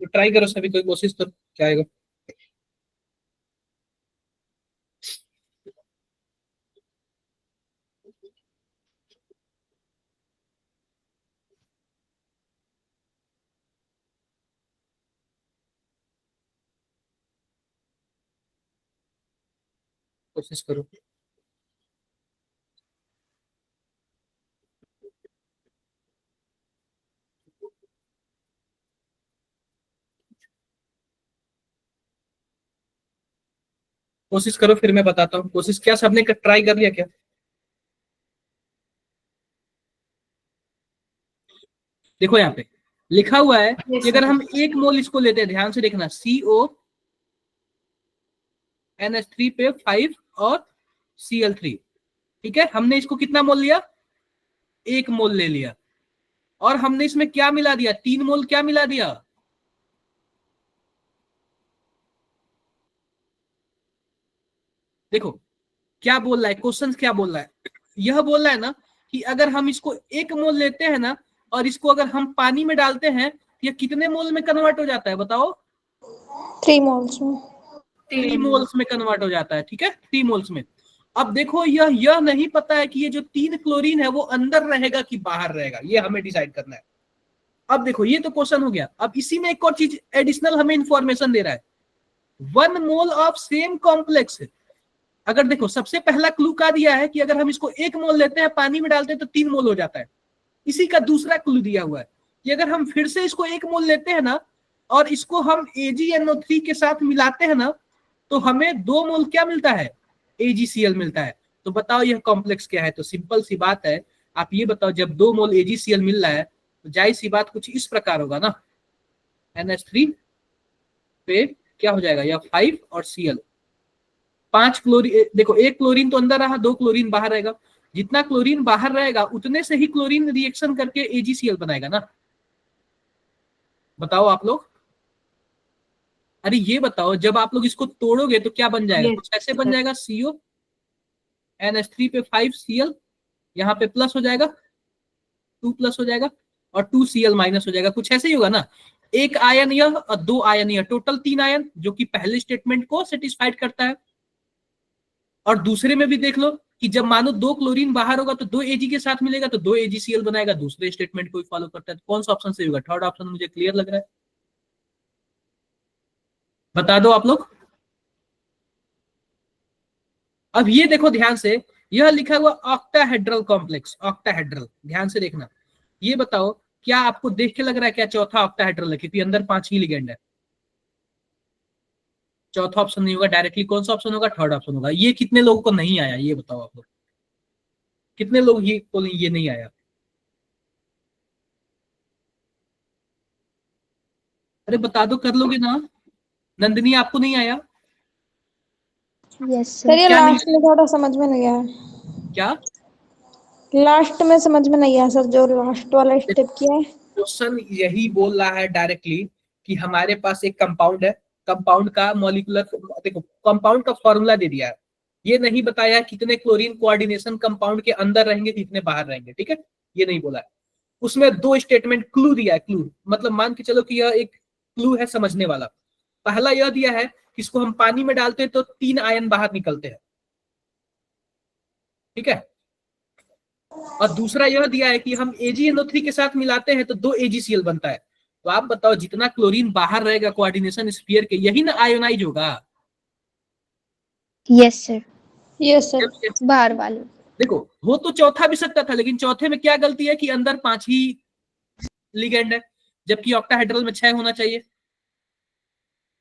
ट्राई करो, सभी को कोशिश करो, क्या आएगा। कोशिश करो। कोशिश करो, फिर मैं बताता हूँ। कोशिश क्या सबने ट्राई कर लिया क्या? देखो यहाँ पे लिखा हुआ है कि अगर हम 1 मोल इसको लेते हैं, ध्यान से देखना, CONH3 पे 5 और Cl3, ठीक है। हमने इसको कितना मोल लिया? 1 मोल ले लिया, और हमने इसमें क्या मिला दिया? 3 मोल क्या मिला दिया? देखो क्या बोल रहा है क्वेश्चन, क्या बोल रहा है? यह बोल रहा है ना कि अगर हम इसको 1 मोल लेते हैं ना, और इसको अगर हम पानी में डालते हैं, तो यह कितने मोल में कन्वर्ट हो जाता है बताओ? 3 moles में। 3 मोल्स में कन्वर्ट हो जाता है, ठीक है, 3 मोल्स में। अब देखो यह नहीं पता है कि ये जो 3 क्लोरीन है वो अंदर रहेगा कि बाहर रहेगा, ये हमें डिसाइड करना है। अब देखो ये तो क्वेश्चन हो गया। अब इसी में एक और चीज एडिशनल हमें इंफॉर्मेशन दे रहा है, 1 मोल ऑफ सेम कॉम्प्लेक्स। अगर देखो सबसे पहला क्लू क्या दिया है कि अगर हम इसको 1 मोल लेते हैं, पानी में डालते हैं तो 3 मोल हो जाता है। इसी का दूसरा क्लू दिया हुआ है कि अगर हम फिर से इसको 1 मोल लेते हैं ना, और इसको हम AgNO3 के साथ मिलाते हैं ना, तो हमें 2 मोल क्या मिलता है? AgCl मिलता है। तो बताओ यह कॉम्प्लेक्स क्या है? तो सिंपल सी बात है, आप ये बताओ, जब 2 मोल AgCl मिल रहा है तो जाहिर सी बात कुछ इस प्रकार होगा ना, NH3 पे क्या हो जाएगा? यह 5 और Cl, 5 क्लोरीन। देखो 1 क्लोरीन तो अंदर रहा, 2 क्लोरीन बाहर रहेगा। जितना क्लोरीन बाहर रहेगा उतने से ही क्लोरीन रिएक्शन करके AgCl बनाएगा ना। बताओ आप लोग, अरे ये बताओ, जब आप लोग इसको तोड़ोगे तो क्या बन जाएगा? कुछ ऐसे बन जाएगा, CONH3 पे 5Cl, यहाँ पे प्लस हो जाएगा, 2 प्लस हो जाएगा, और 2Cl माइनस हो जाएगा। कुछ ऐसे ही होगा ना, एक आयन यह और 2 आयन यह, टोटल 3 आयन, जो कि पहले स्टेटमेंट को सेटिस्फाइड करता है। और दूसरे में भी देख लो कि जब मानो 2 क्लोरीन बाहर होगा तो 2 Ag के साथ मिलेगा तो 2 AgCl बनाएगा, दूसरे स्टेटमेंट को फॉलो करता है। तो कौन सा ऑप्शन सही होगा? थर्ड ऑप्शन मुझे क्लियर लग रहा है, बता दो आप लोग। अब ये देखो ध्यान से, यह लिखा हुआ ऑक्टाहेड्रल कॉम्प्लेक्स, ऑक्टाहेड्रल, ध्यान से देखना। ये बताओ क्या आपको देख के लग रहा है क्या चौथा ऑक्टाहेड्रल है? क्योंकि अंदर 5 ही लिगेंड है। चौथा ऑप्शन नहीं होगा डायरेक्टली, कौन सा ऑप्शन होगा? थर्ड ऑप्शन होगा। ये कितने लोगों को नहीं आया ये बताओ आप लोग, कितने लोग ये नहीं आया? अरे बता दो, कर लोगे ना? नंदिनी आपको नहीं आया? Yes sir sir. ये क्या नहीं? लास्ट में थोड़ा समझ में नहीं आया। क्या? लास्ट में समझ में नहीं आया सर, जो लास्ट वाला स्टेप किया है। क्वेश्चन यही बोल रहा है डायरेक्टली कि हमारे पास एक कंपाउंड है, कंपाउंड का मॉलिक्यूलर, देखो कंपाउंड का फॉर्मूला दे दिया है, ये नहीं बताया कितने क्लोरीन कोऑर्डिनेशन कंपाउंड के अंदर रहेंगे, कितने बाहर रहेंगे, ठीक है, ये नहीं बोला है। उसमें 2 स्टेटमेंट क्लू दिया है, क्लू मतलब मान के चलो कि यह एक क्लू है समझने वाला। पहला यह दिया है कि इसको हम पानी में डालते हैं तो 3 आयन बाहर निकलते हैं, ठीक है। और दूसरा यह दिया है कि हम AgNO3 के साथ मिलाते हैं तो 2 AgCl बनता है। तो आप बताओ जितना क्लोरीन बाहर रहेगा कोऑर्डिनेशन स्फीयर के, यही ना आयोनाइज होगा। Yes sir. Yes sir. बाहर वाले। देखो हो तो चौथा भी सकता था, लेकिन चौथे में क्या गलती है कि अंदर 5 ही लिगेंड है, जबकि ऑक्टाहेड्रल में 6 होना चाहिए।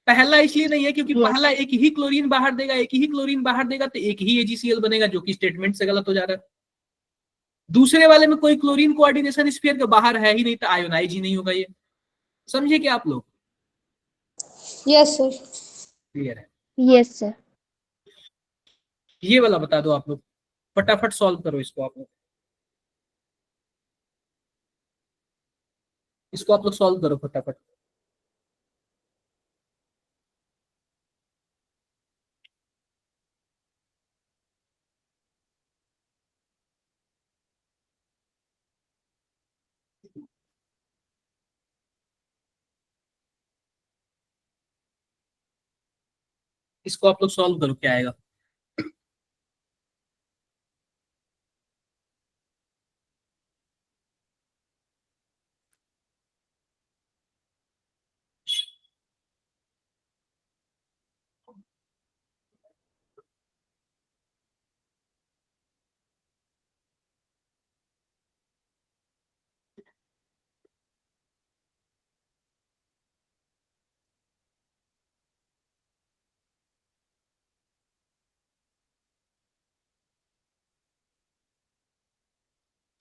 पहला इसलिए नहीं है क्योंकि यस। पहला एक ही क्लोरीन बाहर देगा, एक ही क्लोरीन बाहर देगा तो एक ही AgCl बनेगा, जो कि स्टेटमेंट से गलत हो जा रहा है। दूसरे वाले में कोई क्लोरीन कोऑर्डिनेशन स्फीयर के बाहर है ही नहीं, तो आयोनाइज ही नहीं होगा ये। समझे क्या आप लोग? Yes sir. क्लियर है? Yes sir. ये वाला बता दो आप लोग, फटाफट सॉल्व करो इसको आप लोग, इसको आप लोग सॉल्व करो फटाफट। इसको आप लोग सॉल्व करो, क्या आएगा?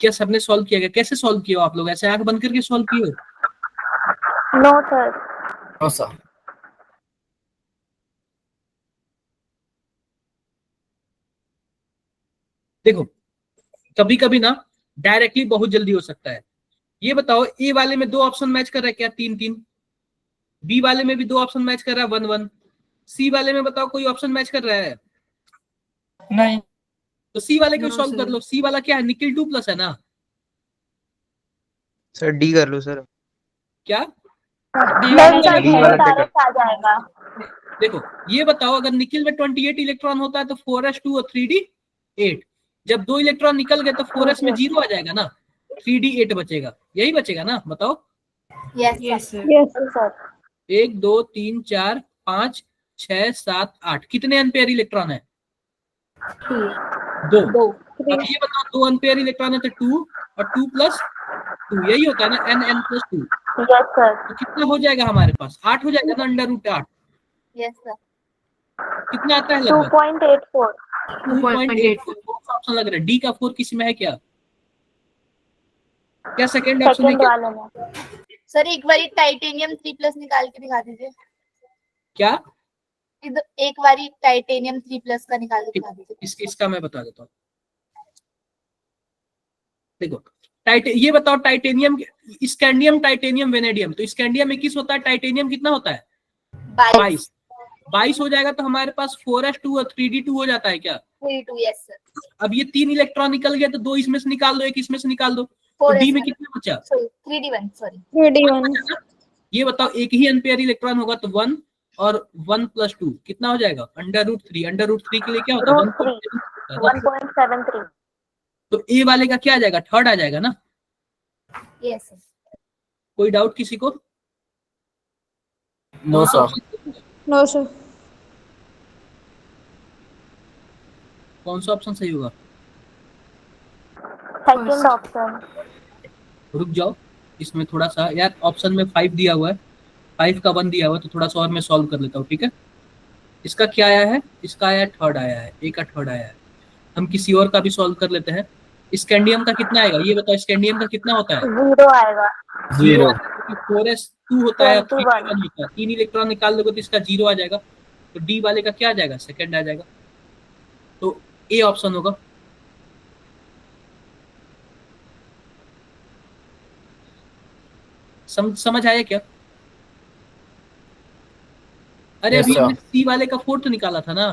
क्या सबने सॉल्व किया? क्या कैसे सॉल्व किया हो आप लोग? ऐसे आंख बंद करके सॉल्व किए हो? No sir. No sir. देखो कभी कभी ना डायरेक्टली बहुत जल्दी हो सकता है। ये बताओ ए वाले में 2 ऑप्शन मैच कर रहा है क्या? 3 3। बी वाले में भी 2 ऑप्शन मैच कर रहा है, 1 1। सी वाले में बताओ कोई ऑप्शन मैच कर रहा है? नहीं तो सी वाले को सॉल्व कर लो। सी वाला क्या है? निकिल 2+ है ना? सर डी कर लो सर। क्या? मैम डी सर वाला डायरेक्ट आ जाएगा। देखो ये बताओ, अगर निकिल में 28 इलेक्ट्रॉन होता है तो 4s2 और 3d 8। जब 2 इलेक्ट्रॉन निकल गए तो 4s में 0 आ जाएगा ना, 3d 8 बचेगा। यही बचेगा ना? बताओ। Yes sir. यस सर 1 2 3 4 5 6 7 8 कितने अनपेयर इलेक्ट्रॉन है? 2। दो। अब ये बताओ 2 अनपेयर इलेक्ट्रॉन है तो 2 और 2 + 2, यही होता है ना, n + 2। Yes sir. तो कितना हो जाएगा हमारे पास? 8 हो जाएगा ना, √8। Yes sir. कितना आता है लगभग? 2.84। 2.84। कौन सा ऑप्शन लग रहा है? डी का 4 किसी में है क्या? क्या सेकंड ऑप्शन है सेकंड क्या? वाले में। सर एक बारी टाइटेनियम 3+ निकाल के दिखा दीजिए। क्या? एक बारी टाइटेनियम 3+ का निकाल के दिखा दीजिए। इसका मैं बता देता हूँ। देखो ये बताओ टाइटेनियम, स्कैंडियम, टाइटेनियम, वेनेडियम। तो स्कैंडियम 21 होता है, टाइटेनियम कितना होता है? 22। 22 हो जाएगा तो हमारे पास 4s2 और 3d2 हो जाता है क्या? 3 यस सर। अब ये 3 इलेक्ट्रॉन निकल गया तो 2 इसमें से निकाल दो, 1 इसमें से निकाल दो। तो 4s डी में कितना बचा? 3d1 sorry. 3d1 ये बताओ एक ही अनपेयर इलेक्ट्रॉन होगा तो 1 और 1 + 2 कितना हो जाएगा? √3। √3 के लिए क्या होता है? √3 1.73। तो ए वाले का क्या आ जाएगा? थर्ड आ जाएगा ना? Yes sir. कोई डाउट किसी को? No sir. No sir. कौन सा ऑप्शन सही होगा? Second option. रुक जाओ, इसमें थोड़ा सा यार ऑप्शन में 5 दिया हुआ है, 5 का 1 दिया हुआ है, तो थोड़ा सा और मैं सॉल्व कर लेता हूँ, ठीक है? इसका क्या आया है? इसका आया थर्ड आया है, ए का थर्ड आया है। हम किसी और का भी सॉल्व कर लेते हैं। स्कैंडियम का कितना आएगा? ये बताओ स्कैंडियम का कितना होता है? 0 आएगा। 0। 4s2 होता है, 21। 3d1 होता है। 3 इलेक्ट्रॉन निकाल दोगे तो इसका 0 आ जाएगा। तो डी वाले का क्या आ जाएगा? सेकंड आ जाएगा। तो ए ऑप्शन होगा। समझ आया क्या? अरे यस अभी हमने सर। सी वाले का 4th निकाला था ना,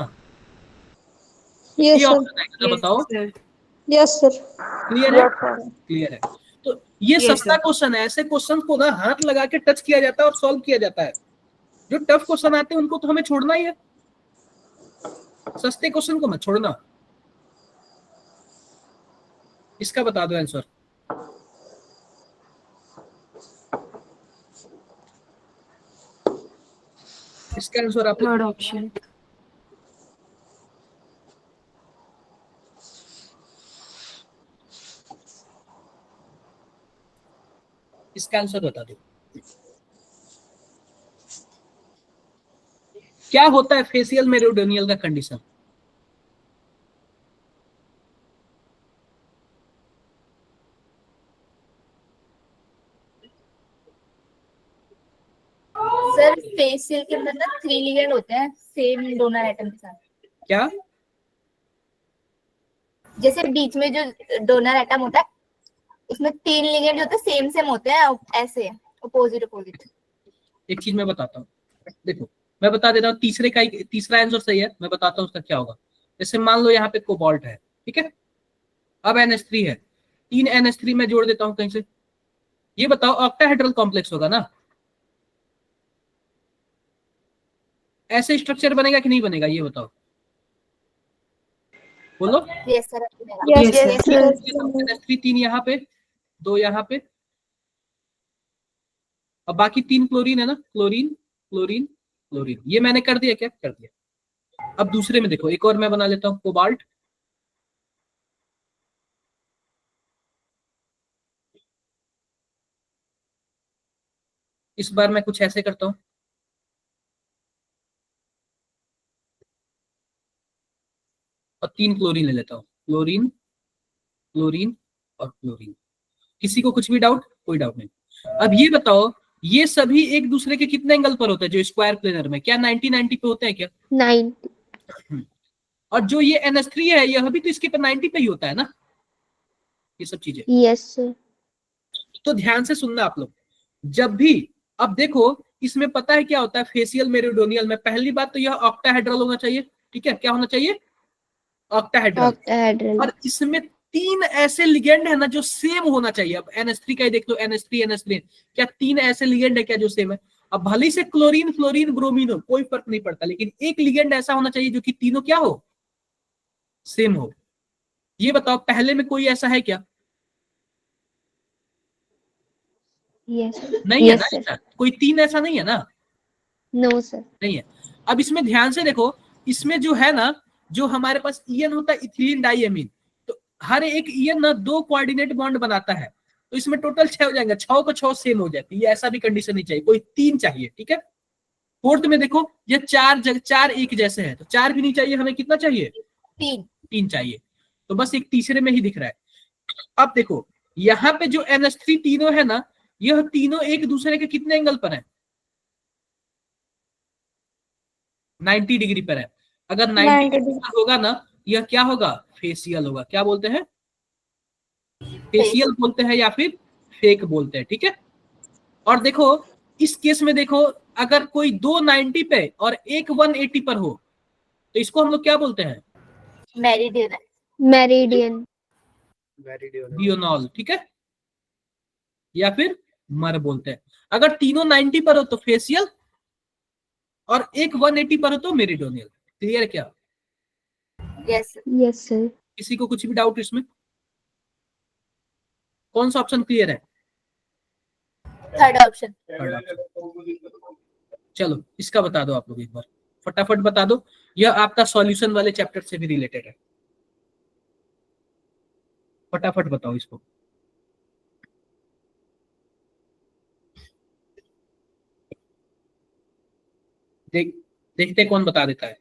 यस ये सर। ऑप्शन आएगा ना? बताओ। Yes sir. क्लियर है? Yes sir. क्लियर है। तो ये सस्ता क्वेश्चन है। ऐसे क्वेश्चन को ना हाथ लगा के टच किया जाता है और सॉल्व किया जाता है। जो टफ क्वेश्चन आते हैं उनको तो हमें छोड़ना ही है, सस्ते क्वेश्चन को मत छोड़ना। इसका बता दो आंसर। इसका आंसर आप थर्ड ऑप्शन। इसका आंसर बता दो। क्या होता है फेशियल मेरिडोनियल का कंडीशन? सर फेशियल के अंदर ना 3 लिगेंड होते हैं सेम डोनर एटम के साथ। क्या? जैसे बीच में जो डोनर एटम होता है उसमें 3 लिगेंड होते हैं, सेम सेम होते हैं, ऐसे अपोजिट अपोजिट। एक चीज मैं बताता हूँ, देखो मैं बता देता हूँ। तीसरा आंसर सही है, मैं बताता हूँ उसका क्या होगा। जैसे मान लो यहाँ पे कोबाल्ट है, ठीक है? अब NH3 है, 3 NH3 मैं जोड़ देता हूँ कहीं से। ये बताओ ऑक्टाहेड्रल कॉम्प्लेक्स होगा ना? ऐसे स्ट्रक्चर बनेगा कि नहीं बनेगा? ये बताओ, बोलो। Yes sir. Yes Yes, sir. NH3 3 यहाँ पे, 2 यहाँ पे, अब बाकी 3 क्लोरीन है ना? Chlorine chlorine chlorine. ये मैंने कर दिया क्या? कर दिया। अब दूसरे में देखो, एक और मैं बना लेता हूँ, कोबाल्ट। इस बार मैं कुछ ऐसे करता हूँ, और 3 क्लोरीन ले लेता हूँ। क्लोरीन क्लोरीन और क्लोरीन। किसी को कुछ भी डाउट? कोई डाउट नहीं। अब ये बताओ, ये सभी एक दूसरे के कितने एंगल पर होते हैं जो स्क्वायर प्लेनर में? क्या 90-90 पे होते हैं क्या? 9। और जो ये NH3 है, यह भी तो इसके पर 90 पे ही होता है ना, ये सब चीजें। Yes sir. तो ध्यान से सुनना आप लोग, जब भी, अब देखो इसमें पता है क्या होता है फेसियल मेरिडोनियल में? पहली बात तो यह ऑक्टाहेड्रल होना चाहिए, ठीक है? क्या होना चाहिए? ऑक्टाहेड्रल। ऑक्टाहेड्रल। और इसमें 3 ऐसे लिगेंड है ना जो सेम होना चाहिए। अब NH3 का ही देख लो, NH3 NH3, क्या 3 ऐसे लिगेंड है क्या जो सेम है? अब भले से क्लोरीन फ्लोरीन ब्रोमीन हो, कोई फर्क नहीं पड़ता, लेकिन एक लिगेंड ऐसा होना चाहिए जो कि तीनों क्या हो, सेम हो। ये बताओ पहले में कोई ऐसा है क्या? यस। नहीं है ना यस सर। ऐसा, कोई 3 ऐसा नहीं है ना, नो सर। नहीं है। अब इसमें ध्यान से देखो, इसमें जो है ना, जो हमारे पास ईएन होता है इथिलीन डाइएमीन, तो हर एक ईएन ना 2 कोऑर्डिनेट बॉन्ड बनाता है, तो इसमें टोटल 6 हो जाएंगे, 6 को 6 सेम हो जाती है। ये ऐसा भी कंडीशन नहीं चाहिए, कोई 3 चाहिए, ठीक है? फोर्थ में देखो, ये 4 एक जैसे हैं, तो 4 भी नहीं चाहिए हमें, कितना चाहिए? 3। 3 चाहिए। तो बस एक तीसरे में ही दिख रहा है। अब देखो यहाँ पे जो NH3 तीनों है ना, यह तीनों एक दूसरे के कितने एंगल पर है? 90 डिग्री पर है। अगर 90 90 डिग्री पर होगा ना, यह क्या होगा? फेसियल होगा। क्या बोलते हैं? फेसियल बोलते हैं या फिर फेक बोलते हैं, ठीक है? और देखो इस केस में देखो, अगर कोई 2 90 पे और एक 180 पर हो, तो इसको हम लोग क्या बोलते हैं? मेरिडियन। मेरिडियन। डियोनॉल, ठीक है? या फिर मर बोलते हैं। अगर तीनों 90 पर हो तो फेसियल, और एक 180 पर हो तो मेरिडोनियल। क्लियर क्या? यस। Yes sir. किसी को कुछ भी डाउट इसमें? कौन सा ऑप्शन क्लियर है? Third option. Third option. चलो इसका बता दो आप लोग एक बार, फटाफट बता दो। यह आपका सॉल्यूशन वाले चैप्टर से भी रिलेटेड है, फटाफट बताओ इसको। देख देखते कौन बता देता है।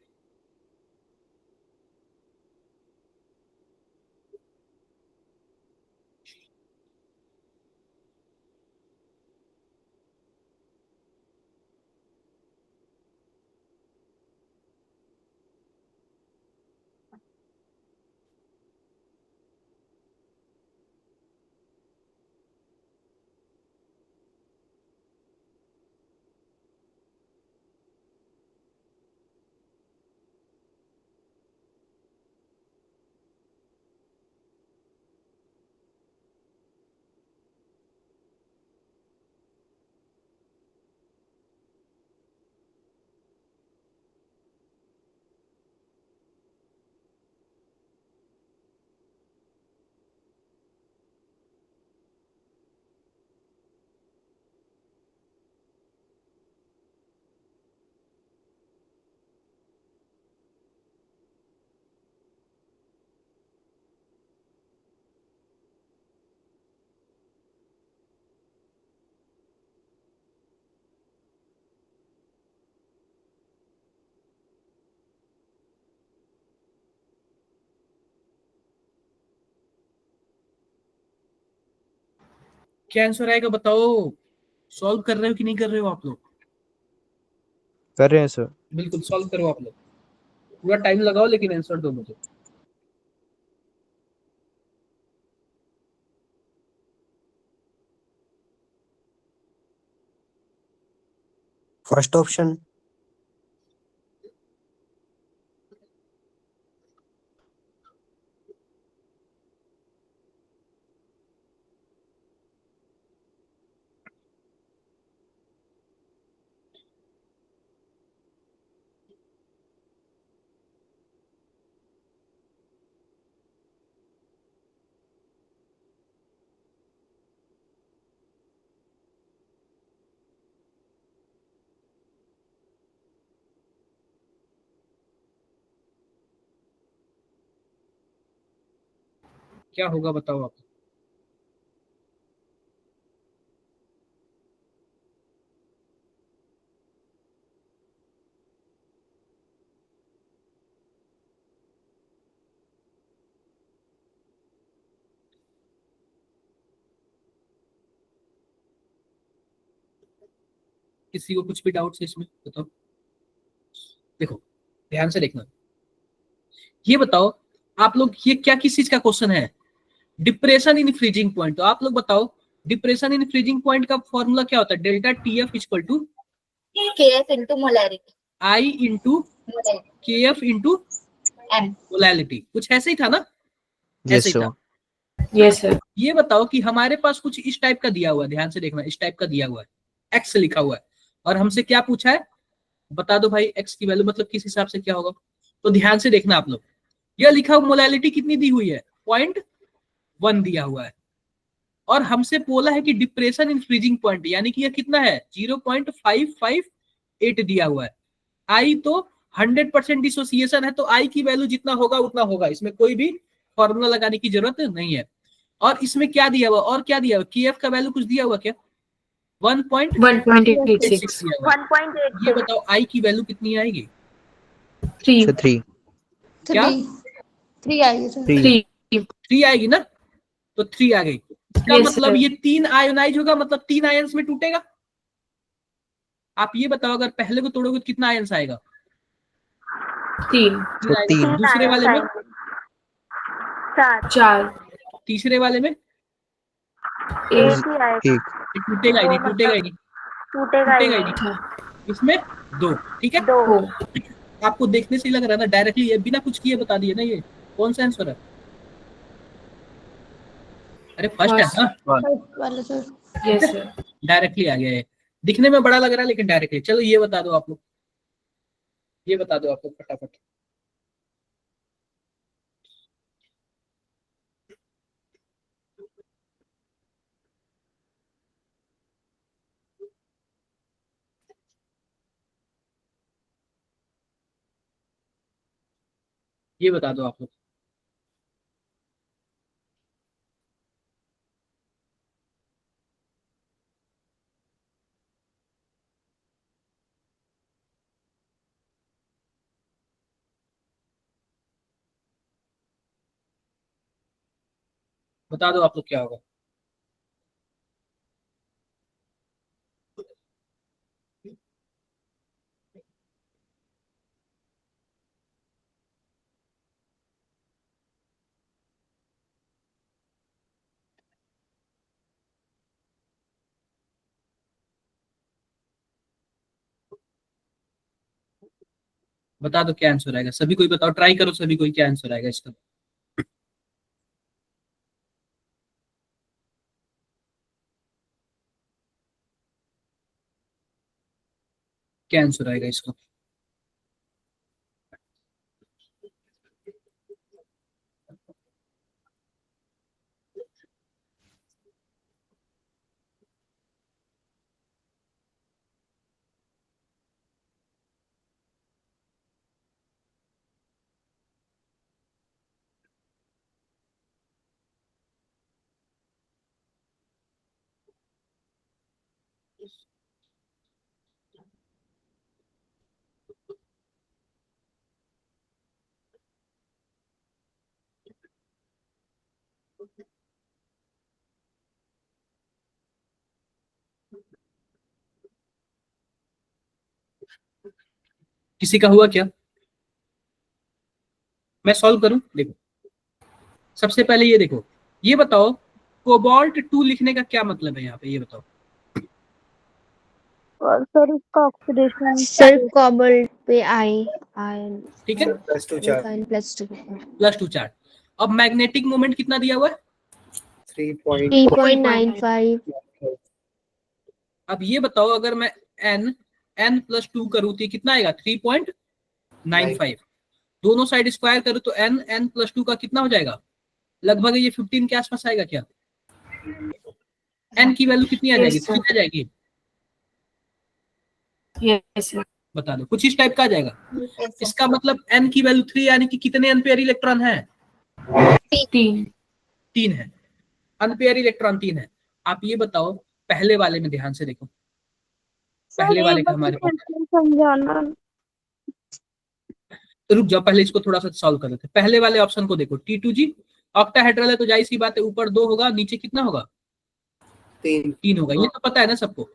क्या आंसर आएगा बताओ? सॉल्व कर रहे हो कि नहीं कर रहे हो आप लोग? कर रहे हैं सर। बिल्कुल सॉल्व करो आप लोग, पूरा टाइम लगाओ, लेकिन आंसर दो मुझे। First option. क्या होगा बताओ आप? किसी को कुछ भी डाउट है इसमें बताओ। देखो ध्यान से देखना, ये बताओ आप लोग, ये क्या किस चीज का क्वेश्चन है, डिप्रेशन इन फ्रीजिंग पॉइंट। तो आप लोग बताओ डिप्रेशन इन फ्रीजिंग पॉइंट का फॉर्मूला क्या होता है, delta TF equal to KF into molarity. I into Molarity. KF इंटू M. मोलैलिटी, कुछ ऐसे ही था ना, Yes, ऐसे ही sir. था। Yes sir. ये बताओ कि हमारे पास कुछ इस टाइप का दिया हुआ है, ध्यान से देखना, इस टाइप का दिया हुआ है, x लिखा हुआ है, और हमसे क्या पूछा है, बता दो भाई x की वैल्यू मतलब किस हिसाब से क्या होगा। तो ध्यान से देखना आप लोग, यह लिखा हुआ मोलैलिटी कितनी दी हुई है, 0.1 दिया हुआ है, और हमसे बोला है कि डिप्रेशन इन फ्रीजिंग पॉइंट, यानी कि यह कितना है 0.558 दिया हुआ है। आई तो 100% डिसोसिएशन है, तो आई की वैल्यू जितना होगा उतना होगा, इसमें कोई भी फॉर्मूला लगाने की जरूरत नहीं है। और इसमें क्या दिया हुआ, और क्या दिया हुआ, KF का वैल्यू कुछ दिया हुआ क्या, 1.86 दिया हुआ है। 1.8 ये बताओ आई की वैल्यू कितनी आएगी, 3 So 3. क्या? 3 आएगी सर। 3. 3 आएगी ना, तो 3 आ गई। इसका Yes, मतलब sir. ये 3 आयोनाइज होगा, मतलब 3 आयंस में टूटेगा। आप ये बताओ अगर पहले को तोड़ोगे तो कितना आयंस आएगा, 3 So 3. दूसरे वाले में 4 तीसरे वाले में 1 1. ये टूटेगा ही नहीं, टूटेगा ही नहीं, टूटेगा ही नहीं। इसमें 2, ठीक है। 2 आपको देखने से ही लग रहा है ना, डायरेक्टली ये बिना कुछ किए बता दिए ना, ये कौन सा आंसर है, अरे फर्स्ट है ना, फर्स्ट वाला सर। Yes sir. डायरेक्टली आ गया है। दिखने में बड़ा लग रहा है लेकिन डायरेक्टली। चलो ये बता दो आप लोग, ये बता दो आप लोग फटाफट। ये बता दो आप लोग। बता दो आप लोग क्या होगा। बता दो क्या आंसर आएगा, सभी कोई बताओ, ट्राई करो सभी कोई, क्या आंसर आएगा इसका। क्या आंसर आएगा इसका, किसी का हुआ क्या, मैं सॉल्व करूं। देखो सबसे पहले ये देखो, ये बताओ कोबाल्ट 2 लिखने का क्या मतलब है यहाँ पे, ये बताओ। सर इसका ऑक्सीडेशन सर कोबाल्ट पे आयन ठीक है, +2 +2 चार्ज। अब मैग्नेटिक मोमेंट कितना दिया हुआ है, 3.95 अब ये बताओ अगर मैं n+2 करूँ तो ये कितना आएगा 3.95, दोनों साइड स्क्वायर करूँ तो n+2 का कितना हो जाएगा, लगभग ये 15 के आसपास आएगा क्या, n की वैल्यू कितनी आ जाएगी, 3 आ जाएगी, यस सर। बता दो कुछ इस टाइप का आ जाएगा। इसका मतलब n की वैल्यू 3 यानी कि कितने अनपेयर इलेक्ट्रॉन है, 3 है, अनपेयर इलेक्ट्रॉन 3 है। आप ये बताओ पहले वाले में ध्यान से देखो, पहले वाले का हमारे पास, समझाना। रुक जाओ पहले इसको थोड़ा सा सॉल्व कर लेते हैं। पहले वाले ऑप्शन को देखो, T2G ऑक्टाहेड्रल है तो जाहिर सी बात है ऊपर 2 होगा, नीचे कितना होगा 3 होगा, ये तो पता है ना सबको।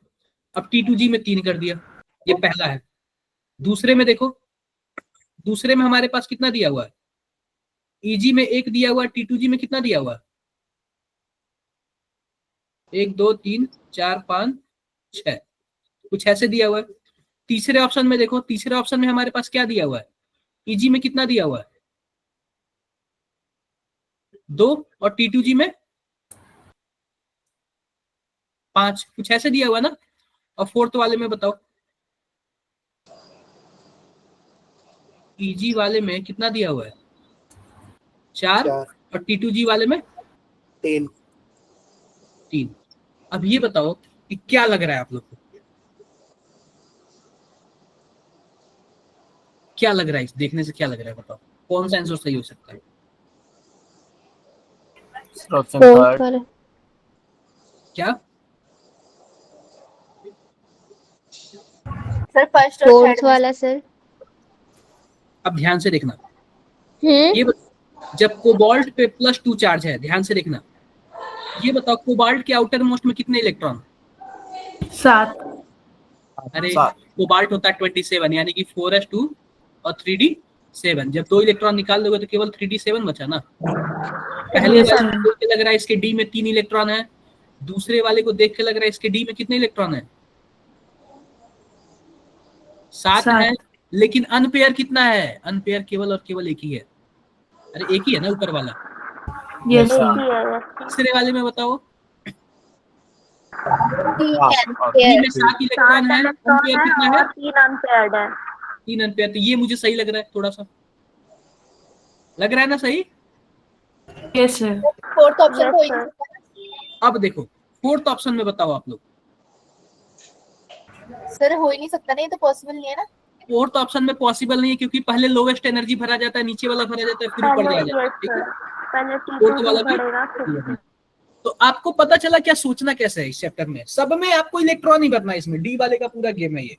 अब T2G में 3 कर दिया, ये पहला है। दूसरे में देखो, दूसरे में हमारे पास कितना दिया हुआ है? EG में 1 दिया हुआ है, T2G में कितना दिया हुआ है? 1 2 3 4 5 6, कुछ ऐसे दिया हुआ है। तीसरे ऑप्शन में देखो, तीसरे ऑप्शन में हमारे पास क्या दिया हुआ है? EG में कितना दिया हुआ है? 2 और T2G में 5, कुछ ऐसे दिया हुआ ना। और फोर्थ वाले में बताओ, EG वाले में कितना दिया हुआ है? 4 और T2G वाले में 10। 3। अब ये बताओ कि क्या लग रहा है आप लोग को, क्या लग रहा है? इस देखने से क्या लग रहा है बताओ, कौन सा आंसर सही हो सकता है? फोर्थ वाला। सर क्या? फर्स्ट और फोर्थ थर्ड वाला सर। अब ध्यान से देखना, ये जब कोबाल्ट पे +2 चार्ज है, ध्यान से देखना, ये बताओ कोबाल्ट के आउटर मोस्ट में कितने इलेक्ट्रॉन? 7। अरे कोबाल्ट होता है 27, यानी कि 4s2 और 3d7। जब 2 इलेक्ट्रॉन निकाल दोगे तो केवल 3d7 बचा ना। पहले वाले को देख के लग रहा है इसके डी में 3 इलेक्ट्रॉन है, दूसरे वाले को देख के लग रहा है इसके डी में कितने इलेक्ट्रॉन है? 7 है। लेकिन अनपेयर कितना है? अनपेयर केवल और केवल एक ही है। अरे एक ही है ना ऊपर वाला। यस तीसरे वाले में बताओ, पेयर में 7 इलेक्ट्रॉन है, अनपेयर कितना है? 3 अनपेयर्ड है। 3 अनपेयर। तो ये मुझे सही लग रहा है, थोड़ा सा लग रहा है ना सही? Yes sir. फोर्थ ऑप्शन तो एक अब देखो फोर्थ ऑप्शन में बताओ आप लोग। सर हो ही नहीं सकता, नहीं तो पॉसिबल नहीं है ना। फोर्थ ऑप्शन में पॉसिबल नहीं है क्योंकि पहले लोवेस्ट एनर्जी भरा जाता है, नीचे वाला भरा जाता है, फिर ऊपर जाया जाता है। ठीक है, पहले फोर्थ वाला भी। तो आपको पता चला क्या सोचना कैसे है इस चैप्टर में? सब में आपको इलेक्ट्रॉन ही भरना है, इसमें डी वाले का पूरा गेम है ये।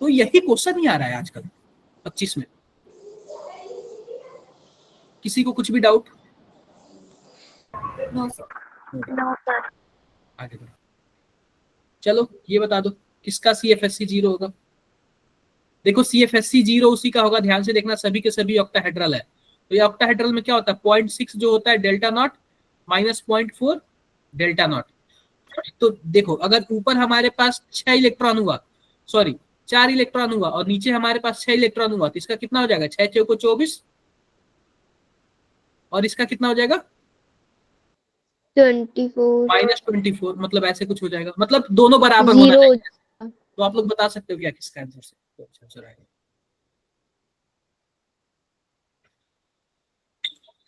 तो यही क्वेश्चन ही आ रहा है आजकल 25 में। किसी को कुछ भी डाउट? No sir. आगे बढ़ो। चलो ये बता दो किसका CFSC 0 होगा। देखो CFSC 0 उसी का होगा, ध्यान से देखना, सभी के सभी ऑक्टाहेड्रल है। तो ये ऑक्टाहेड्रल में क्या होता है? 0.6 जो होता है delta not minus 0.4 delta not. तो देखो अगर ऊपर हमारे पास 6 इलेक्ट्रॉन हुआ, सॉरी 4 इलेक्ट्रॉन हुआ, और नीचे हमारे पास 6 इलेक्ट्रॉन हुआ, तो इसका कितना हो जाएगा? 6 चौको 24, और इसका कितना हो जाएगा? 24 -24, मतलब ऐसे कुछ हो जाएगा, मतलब दोनों बराबर होना 0। चाहिए। तो आप लोग बता सकते हो क्या किसका आंसर आएगा?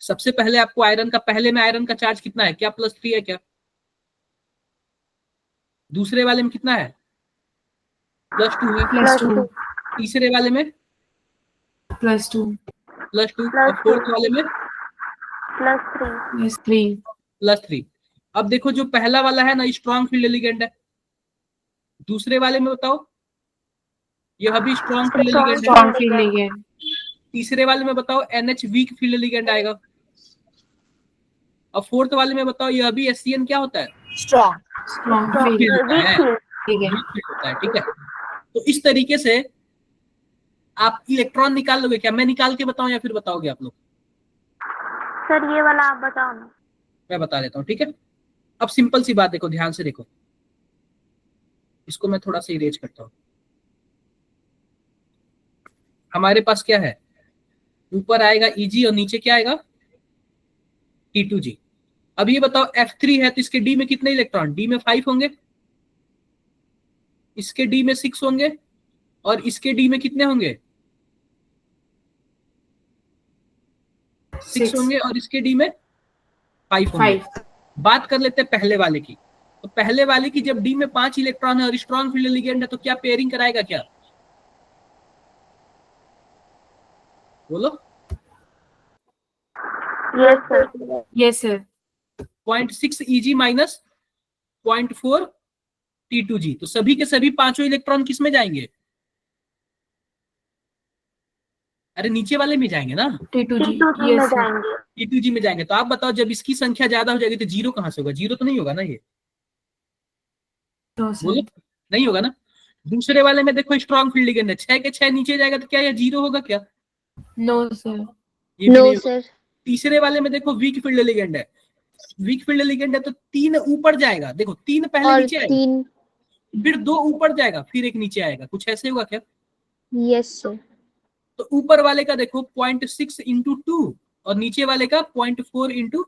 सबसे पहले आपको आयरन का, पहले में आयरन का चार्ज कितना है? क्या +3 है क्या? दूसरे वाले में कितना है? +2 है। +2 तीसरे वाले में +2 और फोर्थ वाले में +3 +3। अब देखो जो पहला वाला है ना, स्ट्रॉन्ग फील्ड लिगेंड है। दूसरे वाले में बताओ, यह भी स्ट्रॉन्ग फील्ड लिगेंड है। तीसरे वाले में बताओ NH वीक फील्ड लिगेंड आएगा। और फोर्थ वाले में बताओ, यह भी SCN क्या होता है? स्ट्रॉन्ग फील्ड होता है। ठीक है, तो इस तरीके से आप इलेक्ट्रॉन निकाल लोगे क्या? मैं निकाल के बताऊं या फिर बताओगे आप लोग? सर ये वाला आप बताओ ना। मैं बता देता हूँ, ठीक है। अब सिंपल सी बात देखो, ध्यान से देखो, इसको मैं थोड़ा सा इरेज करता हूँ। हमारे पास क्या है? ऊपर आएगा EG और नीचे क्या आएगा? T2G। अब ये बताओ F3 है तो इसके D में कितने इलेक्ट्रॉन? D में 5 होंगे, इसके D में 6 होंगे, और इसके D में कितने होंगे? 6 होंगे, और इसके D में 5 होंगे। बात कर लेते हैं पहले वाले की। तो पहले वाले की जब D में 5 इलेक्ट्रॉन है और स्ट्रॉन्ग फील्ड लिगेंड है, तो क्या पेयरिंग कराएगा क्या? बोलो। Yes sir 0.6 EG minus 0.4 T2G। तो सभी के सभी पांचों इलेक्ट्रॉन किस में जाएंगे? अरे नीचे वाले में जाएंगे ना, T2G में जाएंगे। तो आप बताओ जब इसकी संख्या ज्यादा हो जाएगी तो 0 कहां से होगा? 0 तो नहीं होगा ना ये। बोलो, नहीं होगा ना। दूसरे वाले में देखो स्ट्रॉन्ग फील्ड लिगेंड है, 6 के 6 नीचे जाएगा तो क्या ये 0 होगा क्या? No sir. ये भी नो नहीं होगा। सर। तीसरे वाले में देखो वीक फील्ड लिगेंड है, वीक फील्ड लिगेंड है तो 3 ऊपर जाएगा, देखो 3 पहले और नीचे आएगा, 3। फिर 2 ऊपर जाएगा, फिर 1 नीचे आएगा, कुछ ऐसे होगा क्या? Yes sir. तो ऊपर वाले का देखो 0.6 इंटू 2 और नीचे वाले का 0.4 इंटू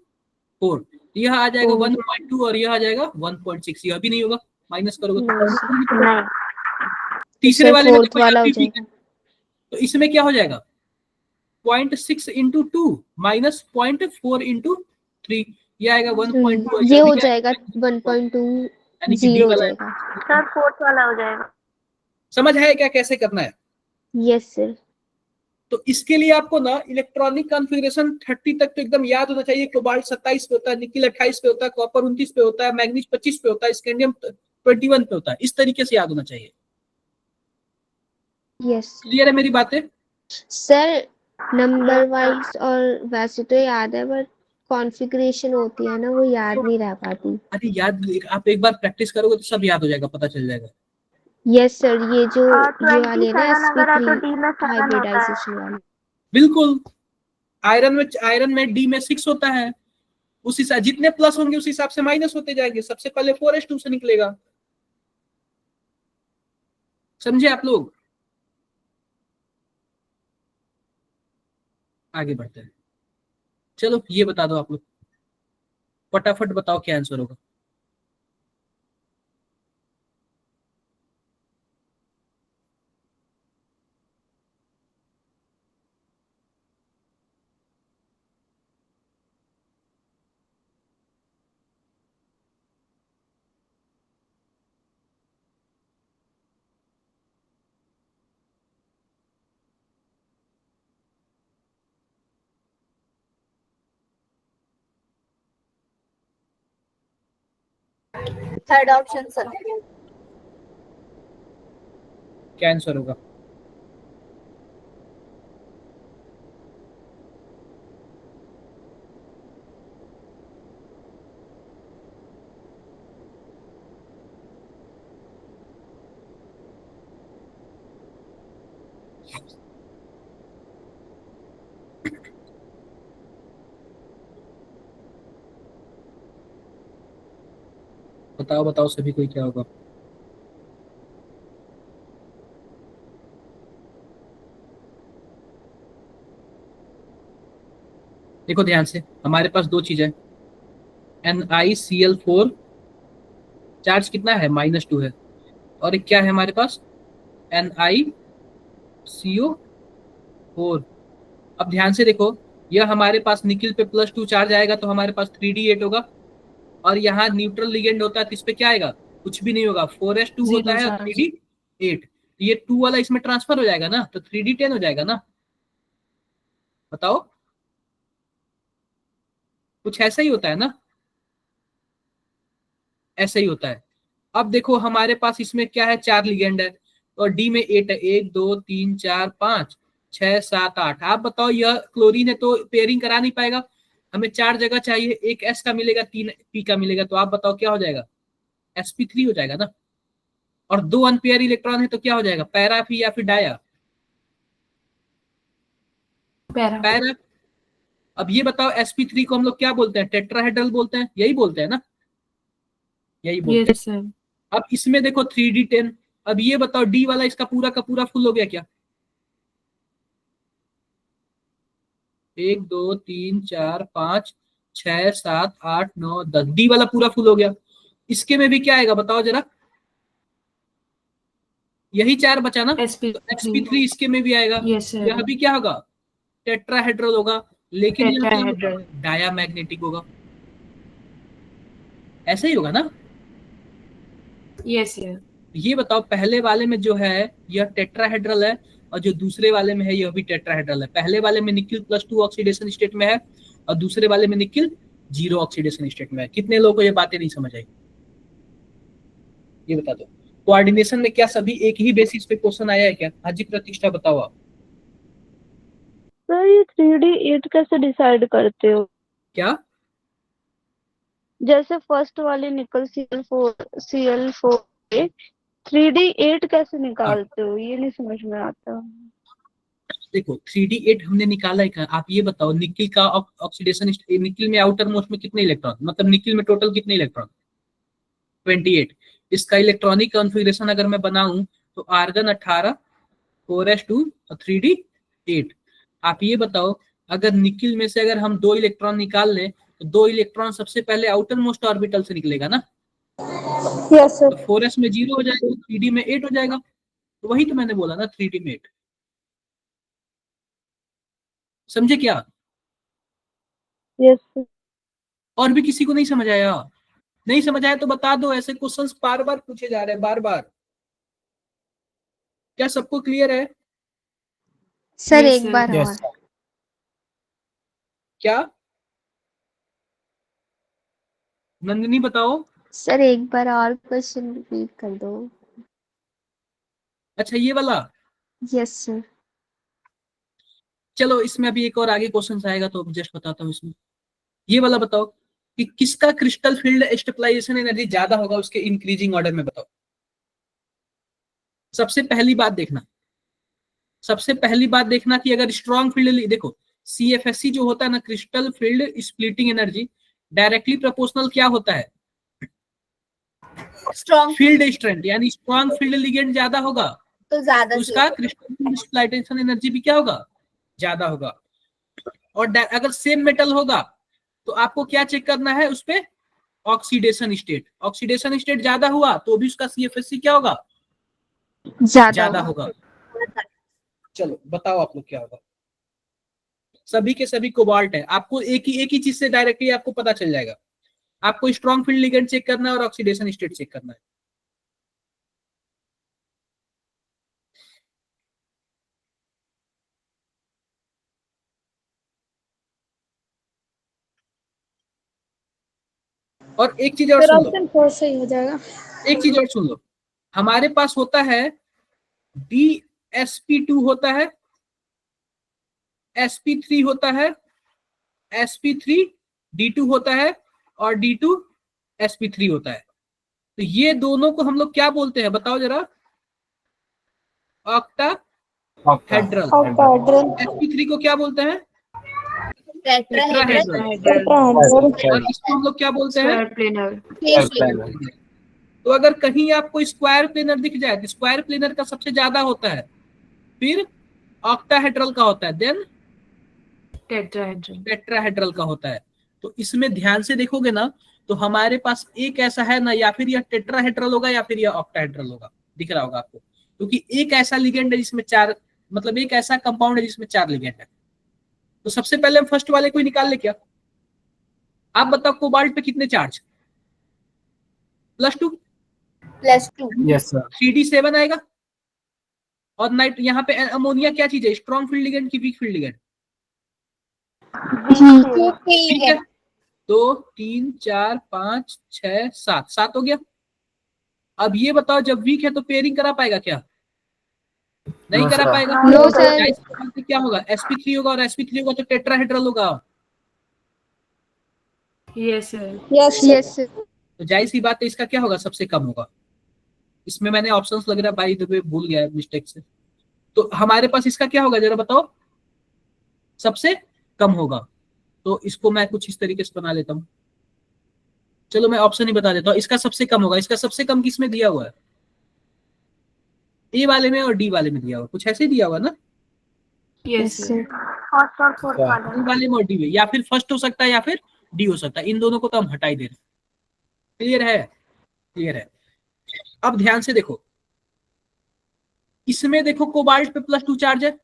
4, यह आ जाएगा 1.2 और यह आ जाएगा 1.6, यह भी नहीं होगा, माइनस करोगे नो तो। सर। तीसरे सर वाले में फोर्थ देखो यह वाला हो भी वीक है, जाएगा। तो इसमें क्या हो जाएगा 0.6 इंटू 2 माइनस 0.4 इंटू 3, ये आएगा 1.2 और ये यह भी हो क्या जाएगा आएगा? 1.2, यानी कि डी 0 हो वाला जाएगा। सर फोर्थ वाला हो जाएगा। समझ है क्या कैसे करना है? Yes sir. तो इसके लिए आपको ना इलेक्ट्रॉनिक कॉन्फ़िगरेशन 30 तक तो एकदम याद होना चाहिए। कोबाल्ट 27 पे होता है, निकिल 28 पे होता है, कॉपर 29 पे होता है, मैग्नीज 25 पे होता है, स्कैंडियम 21 पे होता है, इस तरीके से याद होना चाहिए। यस क्लियर है मेरी बातें? सर। नंबर वाइज और वैसे तो याद है, बट कॉन्फ़िगरेशन होती है ना, वो याद नहीं रह पाती। अरे याद, आप एक बार प्रैक्टिस करोगे तो सब याद हो जाएगा, पता चल जाएगा। Yes sir. ये वाली है ना 27 अगर है तो sp3 डी में 7 होता है। हाइब्रिडाइजेशन वाली। बिल्कुल। आयरन में डी में 6 होता है, उस हिसाब जितने प्लस होंगे उस हिसाब से माइनस होते जाएंगे, सबसे पहले 4s2 से निकलेगा। समझे आप लोग? आगे बढ़ते हैं। चलो ये बता दो आप लोग, फटाफट बताओ क्या आंसर होगा। Third option sir. क्या आंसर होगा? बताओ बताओ सभी कोई, क्या होगा? देखो ध्यान से, हमारे पास दो चीज है, NiCl4, चार्ज कितना है -2 है, और एक क्या है हमारे पास NiCO4। अब ध्यान से देखो, यह हमारे पास निकिल पे +2 चार्ज आएगा तो हमारे पास 3d8 होगा, और यहाँ न्यूट्रल लिगेंड होता है तो इस पे क्या आएगा, कुछ भी नहीं होगा, 4s2 होता है और 3d8, ये 2 वाला इसमें ट्रांसफर हो जाएगा ना, तो 3d10 हो जाएगा ना। बताओ, कुछ ऐसा ही होता है ना, ऐसा ही होता है। अब देखो हमारे पास इसमें क्या है, 4 लिगेंड है और डी में 8 है, 1 2 3 4 5 6 7 8। आप बताओ, यह क्लोरीन है तो पेयरिंग करा नहीं पाएगा, हमें 4 जगह चाहिए, एक एस का मिलेगा 3 पी का मिलेगा, तो आप बताओ क्या हो जाएगा, sp3 हो जाएगा ना। और 2 अनपेयर इलेक्ट्रॉन है तो क्या हो जाएगा, पैरा पी या फिर डाया, पैरा। अब ये बताओ sp3 को हम लोग क्या बोलते हैं, टेट्राहेड्रल बोलते हैं, यही बोलते हैं ना, यही बोलते हैं। अब इसमें देखो 3d10, अब ये बताओ डी वाला इसका पूरा का पूरा फुल हो गया क्या, 1 2 3 4 5 6 7 8 9 10, डी वाला पूरा फुल हो गया। इसके में भी क्या आएगा बताओ जरा, यही 4 बचा ना, तो sp3 इसके में भी आएगा। यह भी क्या होगा, टेट्राहेड्रल होगा, लेकिन यह क्या होगा, डायामैग्नेटिक होगा। ऐसा ही होगा ना। यस। ये बताओ, पहले वाले में जो है यह टेट्राहेड्रल है, और जो दूसरे वाले में है यह भी टेट्राहेड्रल है। पहले वाले में निकिल +2 ऑक्सीडेशन स्टेट में है और दूसरे वाले में निकिल 0 ऑक्सीडेशन स्टेट में है। कितने लोगों को ये बातें नहीं समझ आई, ये बता दो। कोऑर्डिनेशन में क्या सभी एक ही बेसिस पे क्वेश्चन आया है क्या? हाजी प्रतिष्ठा बताओ आप। सर ये 3d8 कैसे डिसाइड करते हो? क्या? जैसे फर्स्ट वाले निकल Cl4 3D8 कैसे निकालते हो, ये नहीं समझ में आता। देखो 3D8 हमने निकाला है। आप ये बताओ निकिल का ऑक्सीडेशन, निकिल में आउटर मोस्ट में कितने इलेक्ट्रॉन, मतलब निकिल में टोटल कितने इलेक्ट्रॉन? 28। इसका इलेक्ट्रॉनिक कॉन्फ़िगरेशन अगर मैं बनाऊं तो आर्गन 18, 4s2 और 3D8। आप ये बताओ अगर निकिल में से अगर हम 2 इलेक्ट्रॉन निकाल लें तो 2 इलेक्ट्रॉन सबसे पहले आउटर मोस्ट ऑर्बिटल से निकलेगा ना, यस तो सर। 4s में 0 हो जाएगा, 3D में 8 हो जाएगा। तो वही तो मैंने बोला ना 3D में 8। समझे क्या? यस और भी किसी को नहीं समझ आया? नहीं समझ आया तो बता दो, ऐसे क्वेश्चंस बार बार पूछे जा रहे हैं, बार बार। क्या सबको क्लियर है? सर एक बार Yes, और। sir. क्या नंदिनी बताओ। सर एक बार और क्वेश्चन रिपीट कर दो। अच्छा ये वाला, यस सर। चलो इसमें अभी एक और आगे क्वेश्चन आएगा तो जस्ट बताता हूँ। इसमें ये वाला बताओ कि किसका क्रिस्टल फील्ड स्टेबलाइजेशन एनर्जी ज्यादा होगा उसके इंक्रीजिंग ऑर्डर में, बताओ। सबसे पहली बात देखना, सबसे पहली बात देखना कि अगर स्ट्रॉन्ग फील्ड, देखो CFSE जो होता है ना, crystal field splitting energy, directly proportional क्या होता है? स्ट्रॉन्ग फील्ड स्ट्रेंथ, यानी स्ट्रॉन्ग फील्ड लिगेंड ज्यादा होगा तो ज्यादा तो उसका क्रिस्टल फील्ड स्प्लिटेशन एनर्जी भी क्या होगा? ज्यादा होगा। और अगर सेम मेटल होगा तो आपको क्या चेक करना है उस पे? Oxidation state. ऑक्सीडेशन स्टेट ज्यादा हुआ तो भी उसका CFSE क्या होगा? ज्यादा होगा। चलो बताओ आप लोग क्या होगा। सभी के सभी कोबाल्ट है। आपको एक ही चीज से डायरेक्टली आपको पता चल जाएगा। आपको स्ट्रॉन्ग फील्ड लिगेंड चेक करना है और ऑक्सीडेशन स्टेट चेक करना है। और एक चीज और फिर सुन लो, ऑप्शन 4 सही हो जाएगा। एक चीज और सुन लो, हमारे पास होता है DSP2 होता है, SP3 होता है, SP3D2 होता है और D2SP3 होता है। तो ये दोनों को हम लोग क्या बोलते हैं बताओ जरा? ऑक्टाहेड्रल। ऑक्टाहेड्रल। SP3 को क्या बोलते हैं? टेट्राहेड्रल। टेट्राहेड्रल। और इसको हम लोग क्या बोलते हैं? प्लेनर। तो अगर कहीं आपको स्क्वायर प्लेनर दिख जाए तो स्क्वायर प्लेनर का सबसे ज्यादा होता है, फिर ऑक्टाहेड्रल का होता है, देन टेट्राहेड्रल का होता है। तो इसमें ध्यान से देखोगे ना तो हमारे पास एक ऐसा है ना, या फिर यह टेट्राहेड्रल होगा या फिर यह ऑक्टाहेड्रल होगा। दिख रहा होगा आपको, क्योंकि एक ऐसा लिगेंड है जिसमें 4, मतलब एक ऐसा कंपाउंड है जिसमें 4 लिगेंड है। तो सबसे पहले हम फर्स्ट वाले को ही निकाल ले क्या? आप बताओ कोबाल्ट पे कितने चार्ज? +2। Yes, sir. 3D7 आएगा। और नाइट यहाँ पे अमोनिया क्या चीज है? स्ट्रॉन्ग फील्ड लिगेंड की वीक फील्ड लिगेंड? ठीक है। 2 3 4 5 6 7, 7 हो गया। अब ये बताओ जब वीक है तो पेयरिंग करा पाएगा क्या? नहीं No, करा sir. पाएगा। No sir. जाहिर सी बात है, क्या होगा? SP3 होगा, और SP3 होगा तो टेट्राहेड्रल होगा। Yes yes sir. तो जाहिर सी बात है इसका क्या होगा? सबसे कम होगा। इसमें मैंने ऑप्शंस लग रहा है बाय द वे भूल गया है मिस्टेक से। तो हमारे पास इसका क्या होगा जरा बताओ? सबसे कम होगा। तो इसको मैं कुछ इस तरीके से बना लेता हूँ। चलो मैं ऑप्शन ही बता देता हूँ। इसका सबसे कम होगा। इसका सबसे कम किसमें दिया हुआ है? ए वाले में और डी वाले में दिया हुआ, कुछ ऐसे दिया हुआ ना? Yes sir. ए वाले में और डी में, या फिर फर्स्ट हो सकता है या फिर डी हो सकता है। इन दोनों को तो हम हटा ही दे रहे हैं। क्लियर है? क्लियर है। अब ध्यान से देखो, इसमें देखो कोबाल्ट पे +2 चार्ज है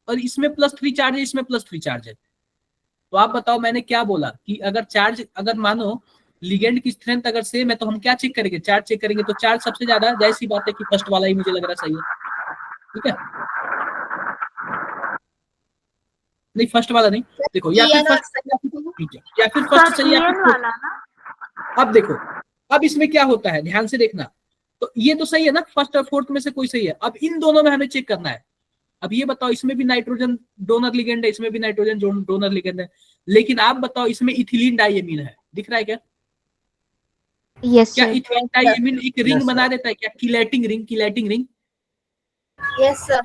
और इसमें +3 चार्ज है, इसमें +3 चार्ज है। तो आप बताओ मैंने क्या बोला कि अगर चार्ज, अगर मानो लिगेंड की स्ट्रेंथ अगर सेम है तो हम क्या चेक करेंगे? चार्ज चेक करेंगे। तो चार्ज सबसे ज्यादा, जाहिर सी बात है कि फर्स्ट वाला ही मुझे लग रहा सही है। ठीक है, नहीं फर्स्ट वाला नहीं, देखो या फिर फर्स्ट या फिर फर्स्ट सही या फिर। अब देखो, अब इसमें क्या होता है ध्यान से देखना। तो ये तो सही है ना, फर्स्ट और फोर्थ में से कोई सही है। अब इन दोनों में हमें चेक करना है। अब ये बताओ, इसमें भी नाइट्रोजन डोनर लिगेंड है, इसमें भी नाइट्रोजन डोनर लिगेंड है, लेकिन आप बताओ इसमें इथिलीन डाइएमीन है, दिख रहा है क्या? यस क्या सर। इथाइल डाइमीन एक रिंग Yes, बना sir. देता है क्या? Chelating ring yes sir.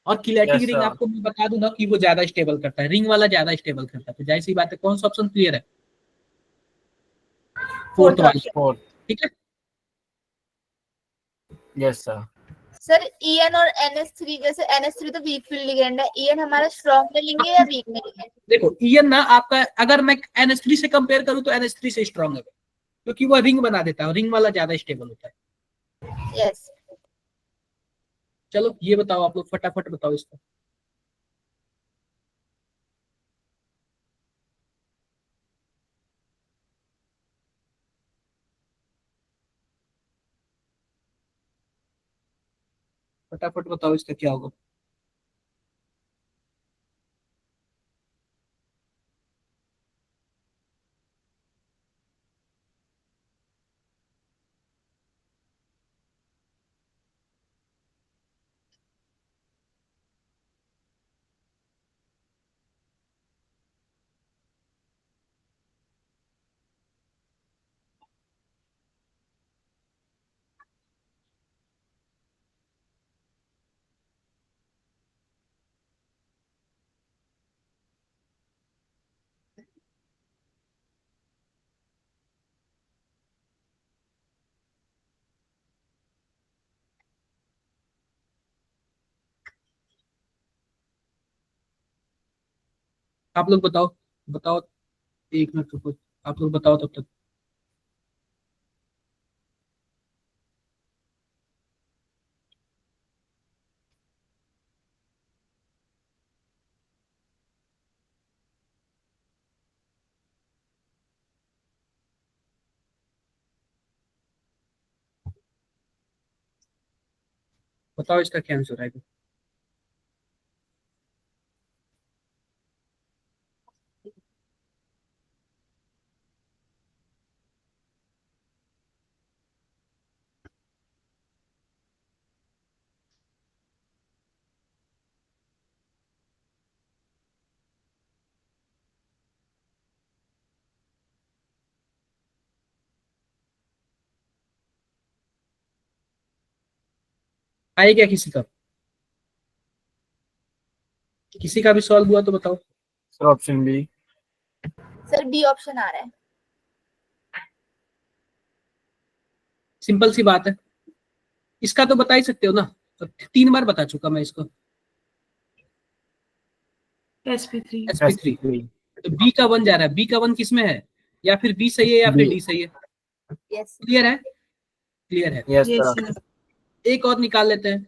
और किलेटिंग Yes, रिंग sir. आपको मैं बता दूं ना कि वो ज्यादा स्टेबल करता है, रिंग वाला ज्यादा स्टेबल करता है। तो जाहिर सी बात है, कौन सा ऑप्शन क्लियर है? फोर्थ वाला। Fourth. ठीक है। Yes, sir. सर EN और NH3, जैसे NH3 तो वीक फील्ड लिगेंड है, EN हमारा स्ट्रॉन्ग में लेंगे या वीक में लेंगे? देखो ईएन ना आपका, अगर मैं NH3 से कंपेयर करूं तो NH3 से स्ट्रांग है, क्योंकि वो रिंग बना देता है, रिंग वाला ज्यादा स्टेबल होता है। यस। चलो ये बताओ, आप लोग फटाफट बताओ इसका। फटाफट बताओ इसका क्या होगा। आप लोग बताओ, बताओ, एक मिनट रुको, आप लोग बताओ तब तक। बताओ इसका क्या आंसर आएगा। आए क्या किसी का? किसी का भी सॉल्व हुआ तो बताओ। Sir, option B. Sir B option आ रहा है। सिंपल सी बात है, इसका तो बता ही सकते हो ना, तो 3 बार बता चुका मैं इसको। sp3 sp3। SP3. तो बी का 1 जा रहा है, बी का 1 किसमें है? या फिर बी सही है या फिर B. डी सही है? यस। क्लियर है? क्लियर है। Yes, yes sir. sir एक और निकाल लेते हैं।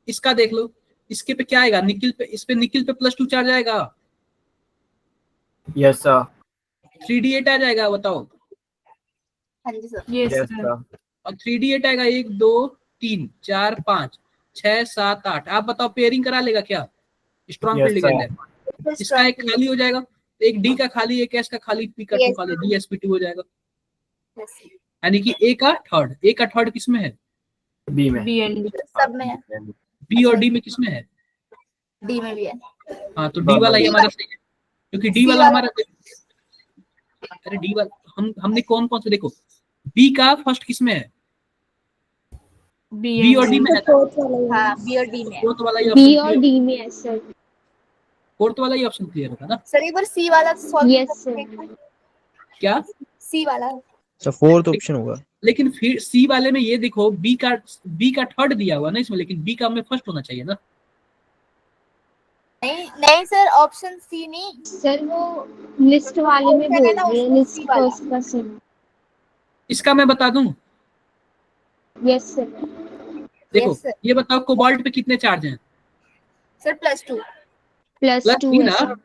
इसका देख लो, इसके पे क्या आएगा? निकिल पे, इस पे निकिल पे +2 चार्ज आएगा, Yes, sir. 3d8 आ जाएगा, बताओ। हाँ जी sir. yes Yes, sir sir. और 3d8 आएगा, 1 2 3 4 5 6 7 8। आप बताओ पेयरिंग करा लेगा क्या? Strong Yes, field sir. Ligand है। इसका एक खाली हो जाएगा, एक डी का खाली, एक एस का खाली, पी का 2 Yes. खाली, DsP2 हो जाएगा। यस। यानी कि ए का थर्ड किसमें है? B में. b and d सब में है, बी और डी में किसमें है? D में भी है। हाँ, तो डी वाला ही हमारा सही है, क्योंकि डी C वाला वाला। हमारा, अरे डी वाला हमने कौन कौन से देखो, बी का फर्स्ट किसमें है? b बी और and डी d में है ना, हाँ B और D में है। फोर्थ वाला ही बी ऑप्शन और क्लियर, डी में है सर। फोर्थ वाला ही ऑप्शन क्लियर होगा ना? सर एक बार C वाला सॉल्व यस सर। क्या? C वाला। अच्छा फोर्थ ऑप्शन होगा। लेकिन फिर सी वाले में ये देखो, बी का थर्ड दिया हुआ ना इसमें, लेकिन बी का हमें फर्स्ट होना चाहिए ना। नहीं नहीं सर, ऑप्शन C नहीं। सर वो लिस्ट वाले में बोल रहे हैं, लिस्ट फर्स्ट का सर। इसका मैं बता दूं, यस सर। देखो Yes, sir. ये बताओ कोबाल्ट पे कितने चार्ज हैं? सर +2। +2 +3 है ना? सर।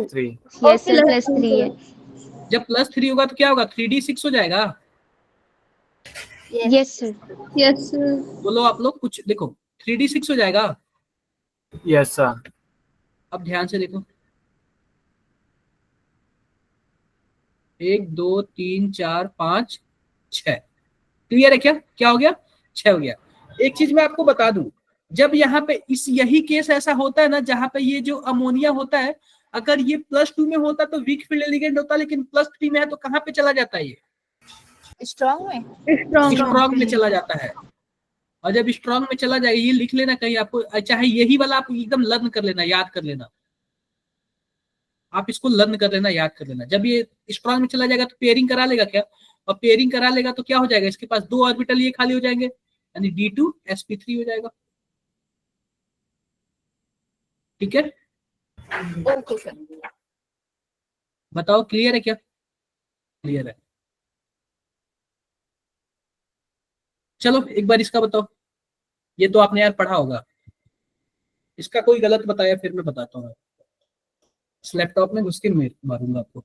+3. यस सर +3 है। जब +3 होगा तो क्या होगा? 3d6 हो जाएगा। Yes sir. Yes sir. बोलो आप लोग कुछ, देखो 3d6 हो जाएगा। Yes, sir. अब ध्यान से देखो, 1 2 3 4 5 6। क्लियर है क्या? क्या हो गया? 6 हो गया। एक चीज मैं आपको बता दूं, जब यहाँ पे यही केस ऐसा होता है ना, जहां पे ये जो अमोनिया होता है, अगर ये +2 में होता तो वीक फील्ड लिगेंड होता, लेकिन +3 में है तो कहाँ पे चला जाता है? ये स्ट्रॉन्ग में स्ट्रॉन्ग स्ट्रॉन्ग में चला जाता है। और जब स्ट्रॉन्ग में चला जाएगा, ये लिख लेना कहीं आपको, चाहे यही वाला आप एकदम लर्न कर लेना, याद कर लेना, आप इसको लर्न कर लेना, याद कर लेना। जब ये स्ट्रॉन्ग में चला जाएगा तो पेयरिंग करा लेगा क्या, और पेयरिंग करा लेगा तो क्या हो जाएगा, इसके पास 2 ऑर्बिटल ये खाली हो जाएंगे, यानी D2sp3 हो जाएगा। ठीक है, ओके सर। बताओ क्लियर है क्या? क्लियर है। चलो एक बार इसका बताओ, ये तो आपने यार पढ़ा होगा, इसका कोई गलत बताया फिर मैं बताता हूँ, इस लैपटॉप में घुस के मारूंगा आपको।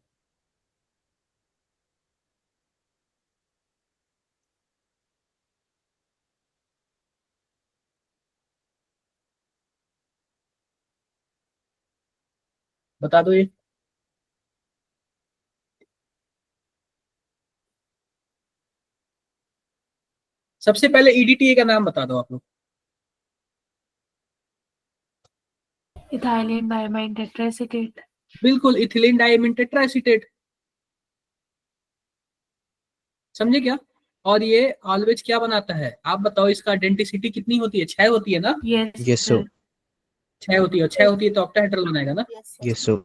बता दो ये, सबसे पहले EDTA का नाम बता दो आप लोग। Ethylene diamine tetraacetate. बिल्कुल, इथिलीन डायमीन टेट्राएसीटेट, समझे क्या? और ये ऑलवेज क्या बनाता है, आप बताओ, इसका आइडेंटिसिटी कितनी होती है? 6 होती है ना? Yes Yes, sir. 6 होती है, और 6 होती है तो ऑक्टाहेड्रल बनाएगा ना yes sir. Yes, sir.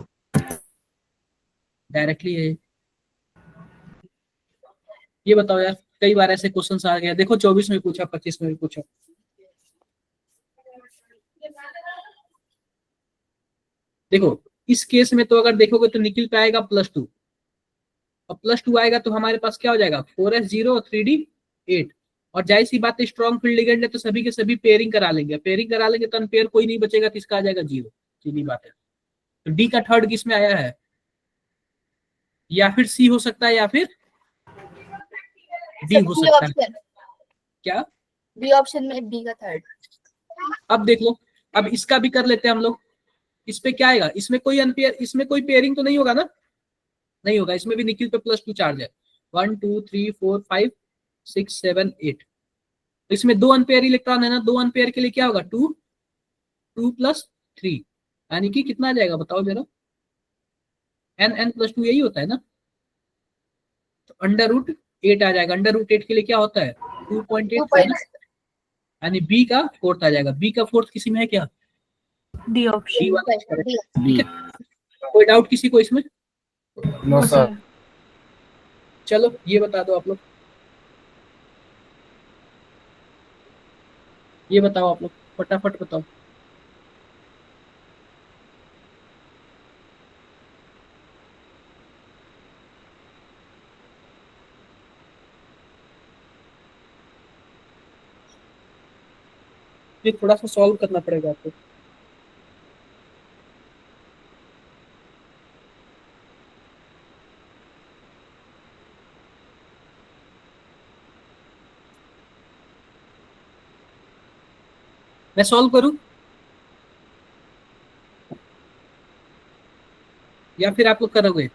Directly है। ये बताओ यार, कई बार ऐसे क्वेश्चंस आ गया, देखो 24 में पूछा, 25 में भी पूछा। देखो इस केस में तो अगर देखोगे तो निकल पे आएगा +2, और +2 आएगा तो हमारे पास क्या हो जाएगा, 4s0 और 3d8। और जाहिर सी बात है, स्ट्रॉन्ग फील्ड लिगेंड है तो सभी के सभी पेयरिंग करा लेंगे, पेयरिंग करा लेंगे तो अनपेयर कोई नहीं बचेगा, तो इसका आ जाएगा 0, सीधी बात है। तो डी का थर्ड किस में आया है, या फिर सी हो सकता है, या फिर डी हो बी सकता है। ऑप्शन, क्या? बी ऑप्शन में बी का थर्ड। अब देख लो, अब इसका भी कर लेते हैं हम लोग। इस पे क्या आएगा, इसमें कोई अनपेयर, इसमें कोई पेयरिंग तो नहीं होगा ना? नहीं होगा, इसमें भी निकिल पे +2 चार्ज है, 1 2 3 4 5 6 7 8। तो इसमें 2 अनपेयर इलेक्ट्रॉन है ना, 2 अनपेयर के लिए क्या होगा, 2 2 + 3, यानी कि कितना आ जाएगा बताओ जरा, n+2 यही होता है ना, तो √8 आ जाएगा। √8 के लिए क्या होता है, 2.8, यानी बी का फोर्थ आ जाएगा। बी का फोर्थ किसी में है क्या, डी ऑप्शन। बी वाला correct है। B. ठीक है, कोई डाउट किसी को इसमें? No, sir. चलो ये बता दो आप लोग, ये बताओ आप लोग, फटाफट बताओ। ये थोड़ा सा सॉल्व करना पड़ेगा आपको। मैं सॉल्व करूं या फिर आप लोग करोगे?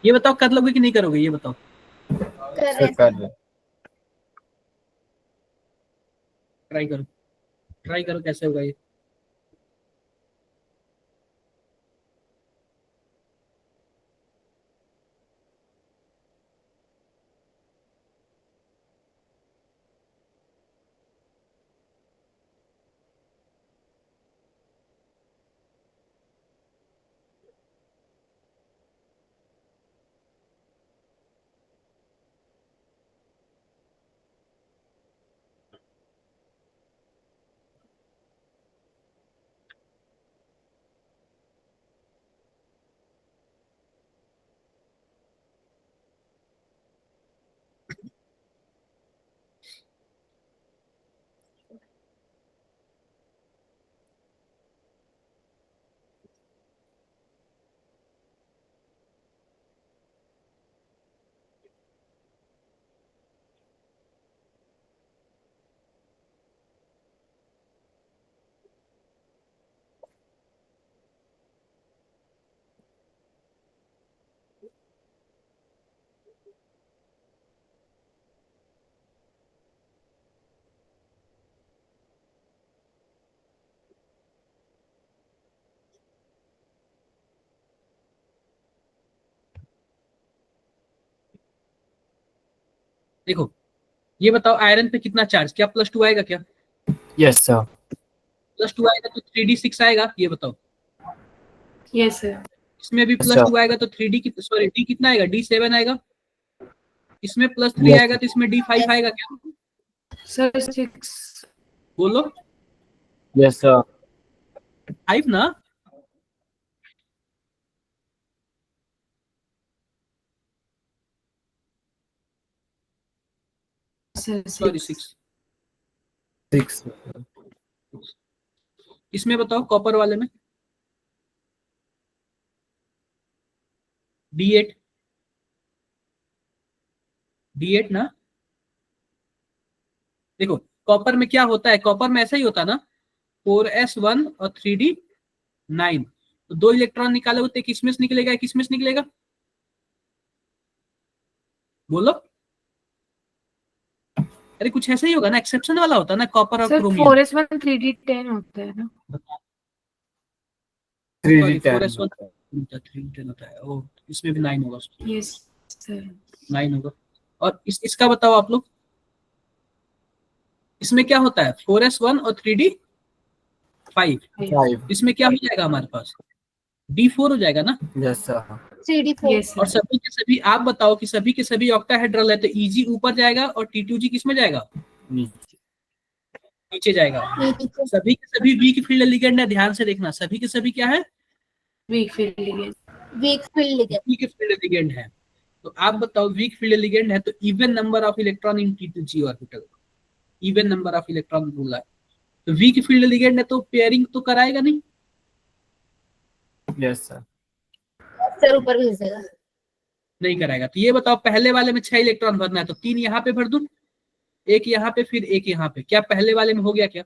ये बताओ कर लोगे कि नहीं करोगे, ये बताओ। कर रहे Sir, हैं कर सर। रहे। ट्राई करो, ट्राई करो कैसे होगा ये। देखो ये बताओ आयरन पे कितना चार्ज, क्या +2 आएगा क्या? Yes, sir. +2 आएगा तो 3d6 आएगा, ये बताओ। Yes sir. इसमें भी Yes, +2 sir. आएगा तो 3d की सॉरी d कितना आएगा, d7 आएगा। इसमें +3 Yes. आएगा तो इसमें d5 आएगा क्या? सर 6। बोलो। Yes, sir. 5 ना। Sir sorry 6। 6। 6. इसमें बताओ कॉपर वाले में d8। d8 ना। देखो कॉपर में क्या होता है, कॉपर में ऐसा ही होता है ना, 4s1 और 3d9। तो 2 इलेक्ट्रॉन निकाले होते, किसमें से निकलेगा, किसमें से निकलेगा? बोलो। अरे कुछ ऐसा ही होगा ना, एक्सेप्शन वाला होता है ना कॉपर और सर क्रोमियम। 4s1 3d10 होता है ना। Sorry 3d10. 4s1 3d10 होता है। ओ इसमें भी 9 होगा, यस सर। 9 होगा। और इसका बताओ आप लोग, इसमें क्या होता है, 4s1 और 3d5। 5. इसमें क्या हो जाएगा हमारे पास, d4 हो जाएगा ना। Yes, sir. 3d4। यस और सर। सभी के सभी आप बताओ कि सभी के सभी ऑक्टाहेड्रल है, तो Eg ऊपर जाएगा और T2G किसमें जाएगा, नीचे. नीचे जाएगा। सभी के सभी वीक फील्ड लिगेंड है, ध्यान से देखना, सभी के सभी क्या है, weak field ligand. Weak field ligand. Weak field ligand है। तो आप बताओ वीक फील्ड लिगेंड है तो even number of electron in T2G orbital, even number of electron बोला है। तो वीक फील्ड लिगेंड है तो पेयरिंग तो कराएगा नहीं, Yes, sir. सर ऊपर भेज देगा। नहीं कराएगा। तो ये बताओ पहले वाले में 6 इलेक्ट्रॉन भरना है, तो 3 यहाँ पे भर दूं, एक यहाँ पे फिर एक यहाँ पे, क्या पहले वाले में हो गया क्या?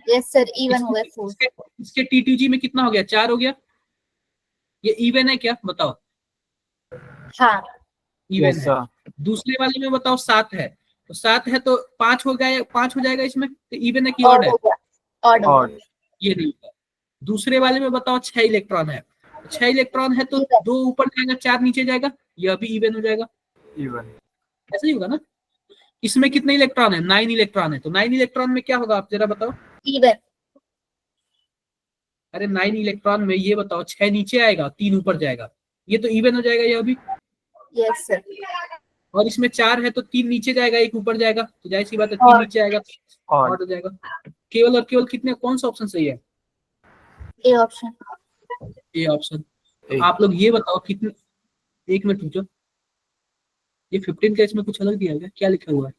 यस सर इवन हो गया 4। इसके T2G में कितना हो गया, 4 हो गया। ये इवन है क्या बताओ, हाँ इवन Yes, है। sir. दूसरे वाले में बताओ 7 है, तो 7 है तो 5 हो गया, 5 हो जाएगा इसमें, तो इवन है कि ऑड ऑड है? हो गया। ऑड हो Odd. गया। ये नहीं होगा। दूसरे वाले में बताओ 6 इलेक्ट्रॉन है, 6 इलेक्ट्रॉन है तो Even। 2 ऊपर जाएगा 4 नीचे जाएगा, यह भी इवन हो जाएगा। Even. ऐसा ही होगा ना। इसमें कितने इलेक्ट्रॉन है, 9 इलेक्ट्रॉन है, तो 9 इलेक्ट्रॉन में क्या होगा आप जरा बताओ। इवन। अरे 9 इलेक्ट्रॉन में ये बताओ 6 नीचे आएगा 3 ऊपर जाएगा, ये तो इवन हो जाएगा यह भी। Yes sir. और इसमें 4 है तो 3 नीचे जाएगा 1 ऊपर जाएगा, तो जाहिर सी बात है 3 Odd। नीचे आएगा तो Odd. ऑड हो जाएगा। केवल और केवल कितने, कौन सा ऑप्शन सही है? A option. A option. Eight. आप लोग ये बताओ कितने, एक मिनट रुको, ये 15 का इसमें कुछ अलग दिया गया, क्या लिखा हुआ है,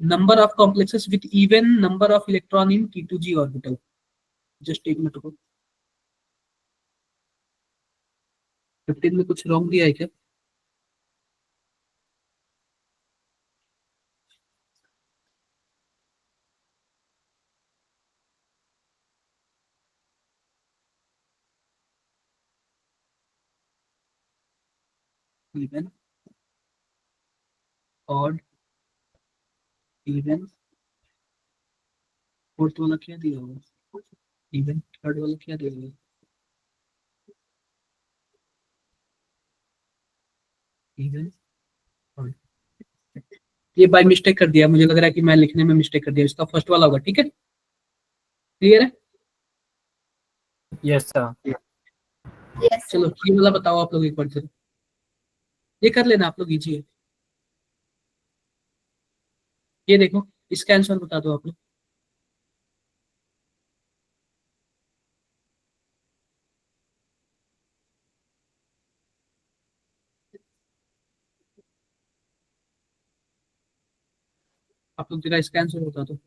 number of complexes with even number of electron in T2G orbital. Just एक मिनट रुको, 15 में कुछ रॉन्ग दिया है क्या? इवन, ऑड, इवन, फोर्थ वाला क्या दिया हुआ, इवन, थर्ड वाला क्या दिया हुआ, इवन, ऑड। ये बाय मिस्टेक कर दिया, मुझे लग रहा है कि मैं लिखने में मिस्टेक कर दिया, इसका फर्स्ट वाला होगा, ठीक है, क्लियर है। Yes, sir. यस चलो ये वाला बताओ आप लोग एक बार जरा, ये कर लेना आप लोग, इजी है। ये देखो इसका आंसर बता दो आप लोग। आप लोग जरा इसका आंसर बता दो।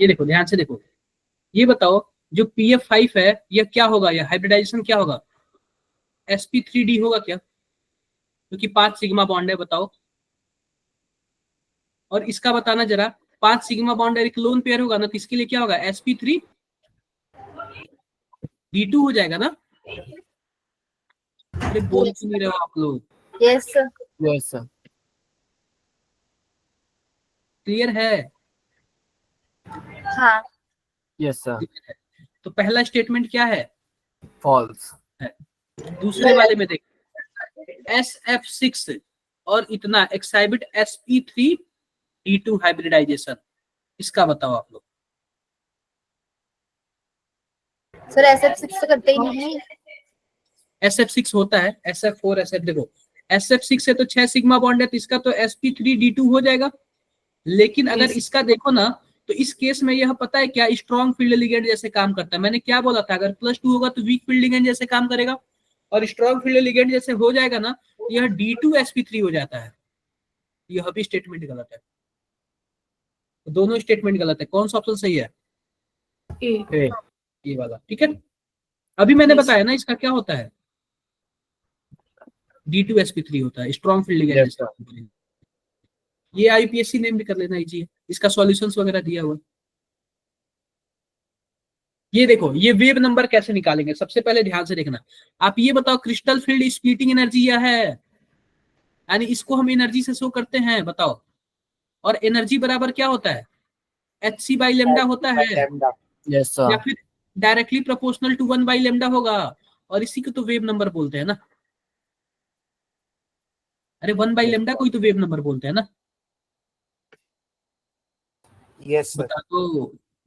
ये देखो ध्यान से देखो, ये बताओ जो PF5 है यह क्या होगा, यह हाइब्रिडाइजेशन क्या होगा, sp3d होगा क्या, क्योंकि 5 सिग्मा बॉन्ड है, बताओ। और इसका बताना जरा, 5 सिग्मा बॉन्ड एक लोन पेयर होगा ना, तो इसके लिए क्या होगा, sp3d2 हो जाएगा ना। अरे बोल क्यों नहीं रहे हो आप लोग, yes sir. Yes, sir. Clear है? हाँ Yes, sir. तो पहला स्टेटमेंट क्या है, False. दूसरे वाले में देख, SF6 और इतना एक्साइबिट sp3d2 हाइब्रिडाइजेशन, इसका बताओ आप लोग। सर SF6 तो करते ही नहीं है। SF6 होता है, SF4 SF, देखो SF6 से तो 6 सिग्मा बॉन्ड है, तो इसका तो sp3d2 हो जाएगा। लेकिन अगर इसका देखो ना, तो इस केस में यह पता है क्या, स्ट्रॉन्ग फील्ड लिगेंड जैसे काम करता है। मैंने क्या बोला था, अगर +2 होगा तो वीक फील्ड लिगेंड जैसे काम करेगा, और स्ट्रॉन्ग फील्ड लिगेंड जैसे हो जाएगा ना, यह D2 sp3 हो जाता है। यह भी स्टेटमेंट गलत है, दोनों स्टेटमेंट गलत है। कौन सा ऑप्शन सही है, A. ये वाला, ठीक है। अभी मैंने बताया ना इसका क्या होता है, D2 sp3 होता है, स्ट्रॉन्ग फील्ड लिगेंड Yes, जैसे। ये IPSC नेम भी कर लेना इजी है, इसका सॉल्यूशंस वगैरह दिया हुआ। ये देखो, ये वेव नंबर कैसे निकालेंगे, सबसे पहले ध्यान से देखना। आप ये बताओ, क्रिस्टल फील्ड स्प्लिटिंग एनर्जी यह है, यानी इसको हम एनर्जी से शो करते हैं, बताओ। और एनर्जी बराबर क्या होता है, hc/λ होता है, Yes, sir. या फिर डायरेक्टली प्रोपोर्शनल टू 1/λ होगा। और इसी को तो वेव नंबर बोलते हैं ना। अरे 1/λ कोई तो वेव नंबर बोलते हैं ना। Yes sir.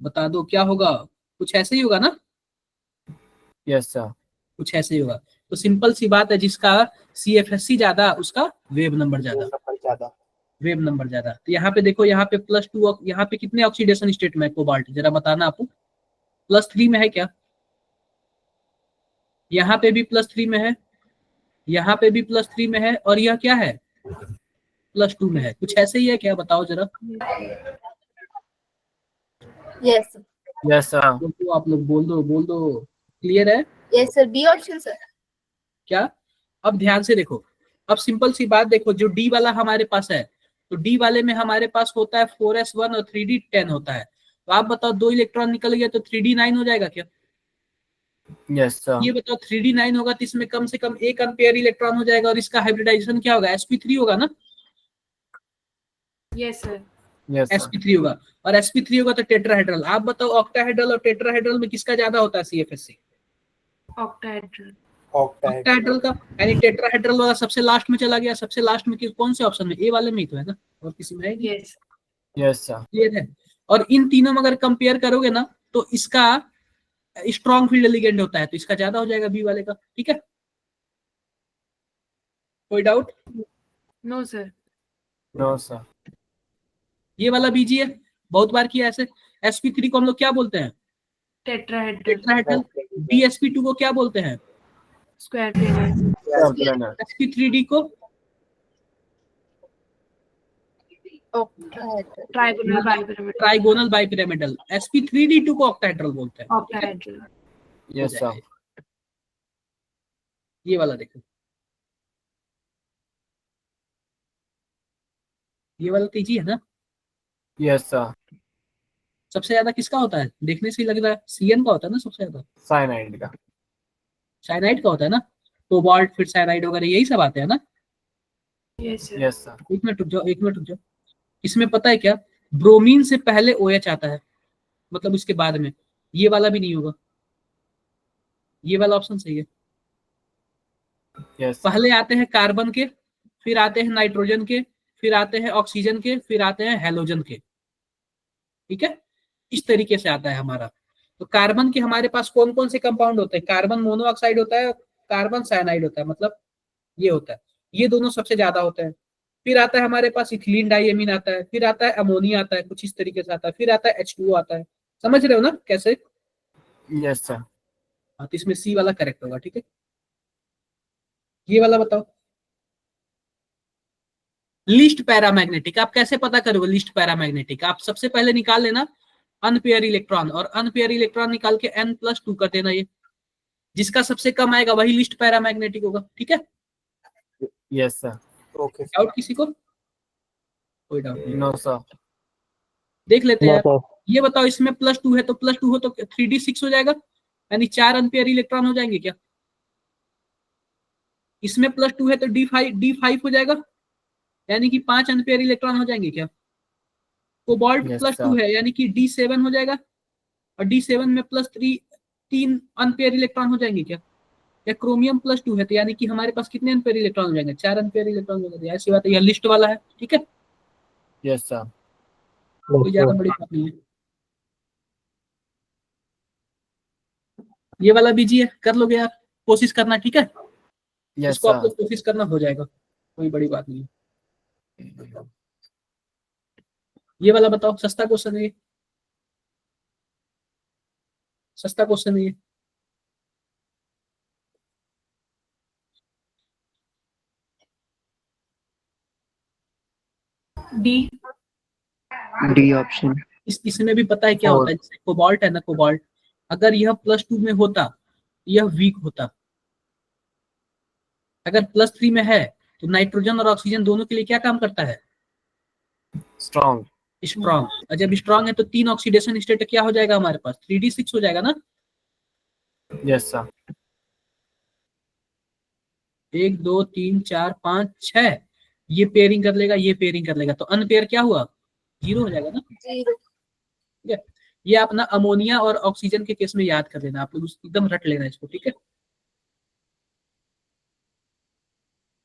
बता दो क्या होगा, कुछ ऐसे ही होगा ना, Yes, sir. कुछ ऐसे ही होगा। तो सिंपल सी बात है, जिसका CFSC ज्यादा उसका वेव नंबर ज्यादा, वेव नंबर ज्यादा। तो यहाँ पे देखो, यहाँ पे +2, यहाँ पे कितने ऑक्सीडेशन स्टेट में है कोबाल्ट, जरा बताना आपको। +3 में है क्या, यहाँ पे भी +3 में है, यहाँ पे भी +3 में है, और यह क्या है, +2 में है। कुछ ऐसे ही है क्या, बताओ जरा। Yes Yes, sir. तो आप लोग बोल दो, क्लियर है yes sir, B option sir. क्या। अब ध्यान से देखो, अब सिंपल सी बात देखो, जो D वाला हमारे पास है, तो D वाले में हमारे पास होता है 4s1 और 3d10 होता है। तो आप बताओ, 2 इलेक्ट्रॉन निकल गया तो 3d9 हो जाएगा क्या। Yes, sir. ये बताओ 3d9 होगा तो इसमें कम से कम 1 अम्पेयर इलेक्ट्रॉन हो जाएगा, और इसका हाइब्रिडाइजेशन क्या होगा, sp3 होगा ना। Yes sir. Yes, sir. sp3 होगा, और sp3 होगा तो टेट्राहेड्रल। आप बताओ, ऑक्टाहेड्रल और टेट्राहेड्रल में किसका ज्यादा होता है CFSC, ऑक्टाहेड्रल। ऑक्टाहेड्रल का। यानी टेट्राहेड्रल वाला सबसे लास्ट में चला गया, सबसे लास्ट में कौन से ऑप्शन में, ए वाले में ही तो है ना, और किसी में है नहीं। यस। Yes, sir. क्लियर है। और इन तीनों में अगर कंपेयर करोगे ना, तो इसका स्ट्रॉन्ग फील्ड लिगेंड होता है, तो इसका ज्यादा हो जाएगा बी वाले का, ठीक है। कोई doubt. No sir. No, sir. ये वाला बीजी है, बहुत बार किया ऐसे। sp3 को हम लोग क्या बोलते हैं, टेट्राहेड्रल। टेट्राहेड्रल। dsp2 को क्या बोलते हैं, स्क्वायर प्लेनर। sp3d को trigonal bipyramidal. Trigonal bipyramidal. sp3d2 को ऑक्टाहेड्रल बोलते हैं। ऑक्टाहेड्रल। Yes, sir. ये वाला देखो, ये वाला तेजी है ना। Yes, sir. सबसे ज्यादा किसका होता है, देखने से ही लग रहा है CN का होता है ना सबसे ज्यादा, Cyanide का. साइनाइड का होता है ना। कोबाल्ट फिर साइनाइड वगैरह यही सब आते हैं ना। Yes sir. Yes, sir. एक मिनट रुक जाओ। इसमें पता है क्या, ब्रोमीन से पहले OH आता है, मतलब उसके बाद में। ये वाला भी नहीं होगा, ये वाला ऑप्शन सही है। Yes, sir. पहले आते हैं कार्बन के, फिर आते हैं नाइट्रोजन के, फिर आते हैं ऑक्सीजन के, फिर आते हैं हेलोजन के, ठीक है। इस तरीके से आता है हमारा। तो कार्बन के हमारे पास कौन कौन से कंपाउंड होते हैं, कार्बन मोनोऑक्साइड होता है, कार्बन साइनाइड होता है, मतलब ये होता है। ये दोनों सबसे ज्यादा होते हैं। फिर आता है हमारे पास इथिलीन डाइएमीन आता है, फिर आता है अमोनिया आता है, कुछ इस तरीके से आता है, फिर आता है H2O आता है। समझ रहे हो ना कैसे। Yes, sir. हाँ, तो इसमें C वाला करेक्ट होगा, ठीक है। ये वाला बताओ, लिस्ट पैरामैग्नेटिक। आप कैसे पता करोगे लिस्ट पैरामैग्नेटिक, आप सबसे पहले निकाल लेना अनपेयर इलेक्ट्रॉन, और अनपेयर इलेक्ट्रॉन निकाल के n+2 कर देना। ये जिसका सबसे कम आएगा वही लिस्ट पैरामैग्नेटिक होगा। ठीक है, Yes, sir. Okay. डाउट किसी को? कोई डाउट नहीं, No, sir. देख लेते No, हैं। sir. ये बताओ, इसमें +2 है तो +2 हो तो 3d6 हो जाएगा, यानी 4 अनपेयर इलेक्ट्रॉन हो जाएंगे क्या? इसमें +2 है तो d5 हो जाएगा, यानी कि 5 अनपेयर इलेक्ट्रॉन हो जाएंगे क्या? Cobalt Yes, +2 sir. है, यानी कि d7 हो जाएगा, और d7 में +3 अनपेयर इलेक्ट्रॉन हो जाएंगे क्या? या क्रोमियम +2 है तो यानी कि हमारे पास कितने अनपेयर इलेक्ट्रॉन हो जाएंगे? 4 अनपेयर इलेक्ट्रॉन हो जाएंगे। ऐसी बात है, यह लिस्ट वाला है। ठीक है, Yes, sir. कोई ज्यादा बड़ी बात नहीं है। ये वाला बीजी है, कर लोगे आप, कोशिश करना। ठीक है, Yes, इसको आपको sir. कोशिश करना, हो जाएगा, कोई बड़ी बात नहीं है। ये वाला बताओ, सस्ता क्वेश्चन है ये, सस्ता क्वेश्चन है ये। D D option. इसमें भी पता है क्या होता है, जैसे कोबाल्ट है ना, कोबाल्ट अगर यह +2 में होता यह वीक होता, अगर +3 में है तो नाइट्रोजन और ऑक्सीजन दोनों के लिए क्या काम करता है? Strong. स्ट्रॉन्ग। और जब स्ट्रॉन्ग है तो 3 ऑक्सीडेशन स्टेट क्या हो जाएगा हमारे पास? 3d6 हो जाएगा ना। Yes, sir. 1 2 3 4 5 6, ये पेयरिंग कर लेगा, ये पेयरिंग कर लेगा, तो अनपेयर क्या हुआ? 0 हो जाएगा ना। 0। ठीक है, ये अपना अमोनिया और ऑक्सीजन के केस में याद कर लेना, आप लोग एकदम रट लेना इसको। ठीक है,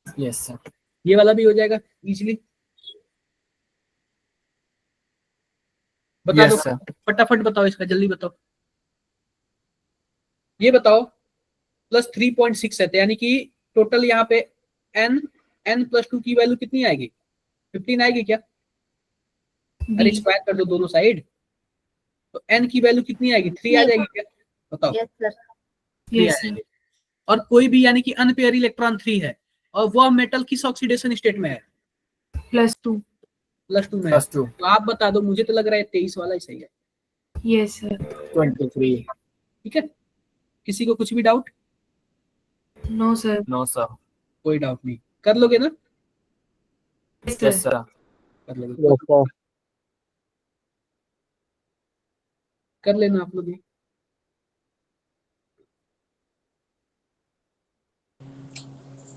Yes, sir. ये वाला भी हो जाएगा इजीली। बता Yes, दो, sir. फटाफट बताओ इसका, जल्दी बताओ। ये बताओ +3.6 है, तो यानी कि टोटल यहाँ पे n+2 की वैल्यू कितनी आएगी? 15 आएगी क्या? अरे स्क्वायर कर दो दोनों साइड, तो n की वैल्यू कितनी आएगी? 3 आ जाएगी क्या? बताओ। Yes sir. 3 आ जाएगी। और कोई भी यानी कि अनपेयर इलेक्ट्रॉन 3 है, और वह मेटल किस ऑक्सीडेशन स्टेट में है? +2 +2 में है। +2. तो आप बता दो, मुझे तो लग रहा है 23 वाला ही सही है। Yes sir 23. ठीक है, किसी को कुछ भी doubt? No sir No, sir. कोई डाउट नहीं, कर लोगे ना? Yes Yes, sir sir. कर लोगे, Yes, sir. कर लेना आप लोग भी।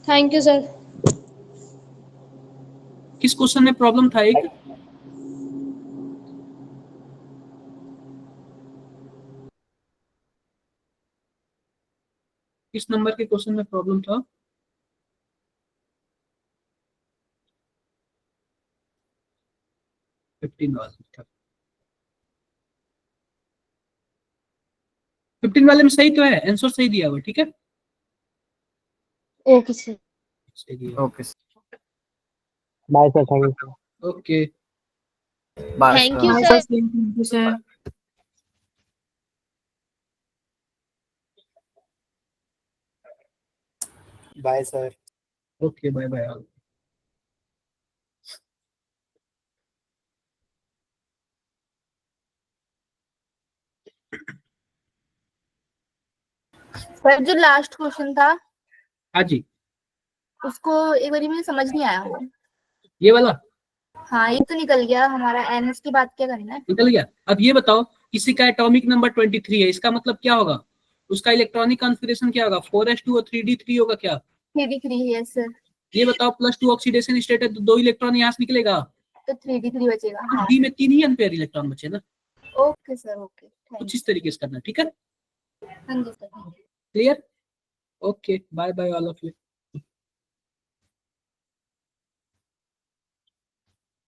Thank you sir. किस क्वेश्चन में प्रॉब्लम था? एक किस नंबर के क्वेश्चन में प्रॉब्लम था? फिफ्टीन वाले में सही तो है, आंसर सही दिया हुआ। ठीक है, ओके सर। सही दिया। Okay, sir. Bye, sir. Thank you, sir. Okay, Bye, Thank sir. you, हाँ sir. Sir thank you sir Bye, sir. Okay, bye bye. Sir जो लास्ट क्वेश्चन था हाँ जी, उसको एक बारी में समझ नहीं आया। ये वाला हाँ ये तो निकल गया हमारा, एनएस की बात क्या करना है? निकल गया। अब ये बताओ, किसी का एटॉमिक नंबर 23 है, इसका मतलब क्या होगा? उसका इलेक्ट्रॉनिक कॉन्फ़िगरेशन क्या होगा? 4s2 और 3d3 होगा क्या? 3d3 है सर, ये बताओ, +2 ऑक्सीडेशन स्टेट है तो 2 इलेक्ट्रॉन यहाँ से निकलेगा, तो 3d3 बचेगा। तो हाँ डी में 3 ही अनपेयर इलेक्ट्रॉन बचे ना। ओके सर, ओके थैंक कुछ इस तरीके से करना। ठीक है, यू। हाँ जी sir. Clear? Okay, bye bye all of you.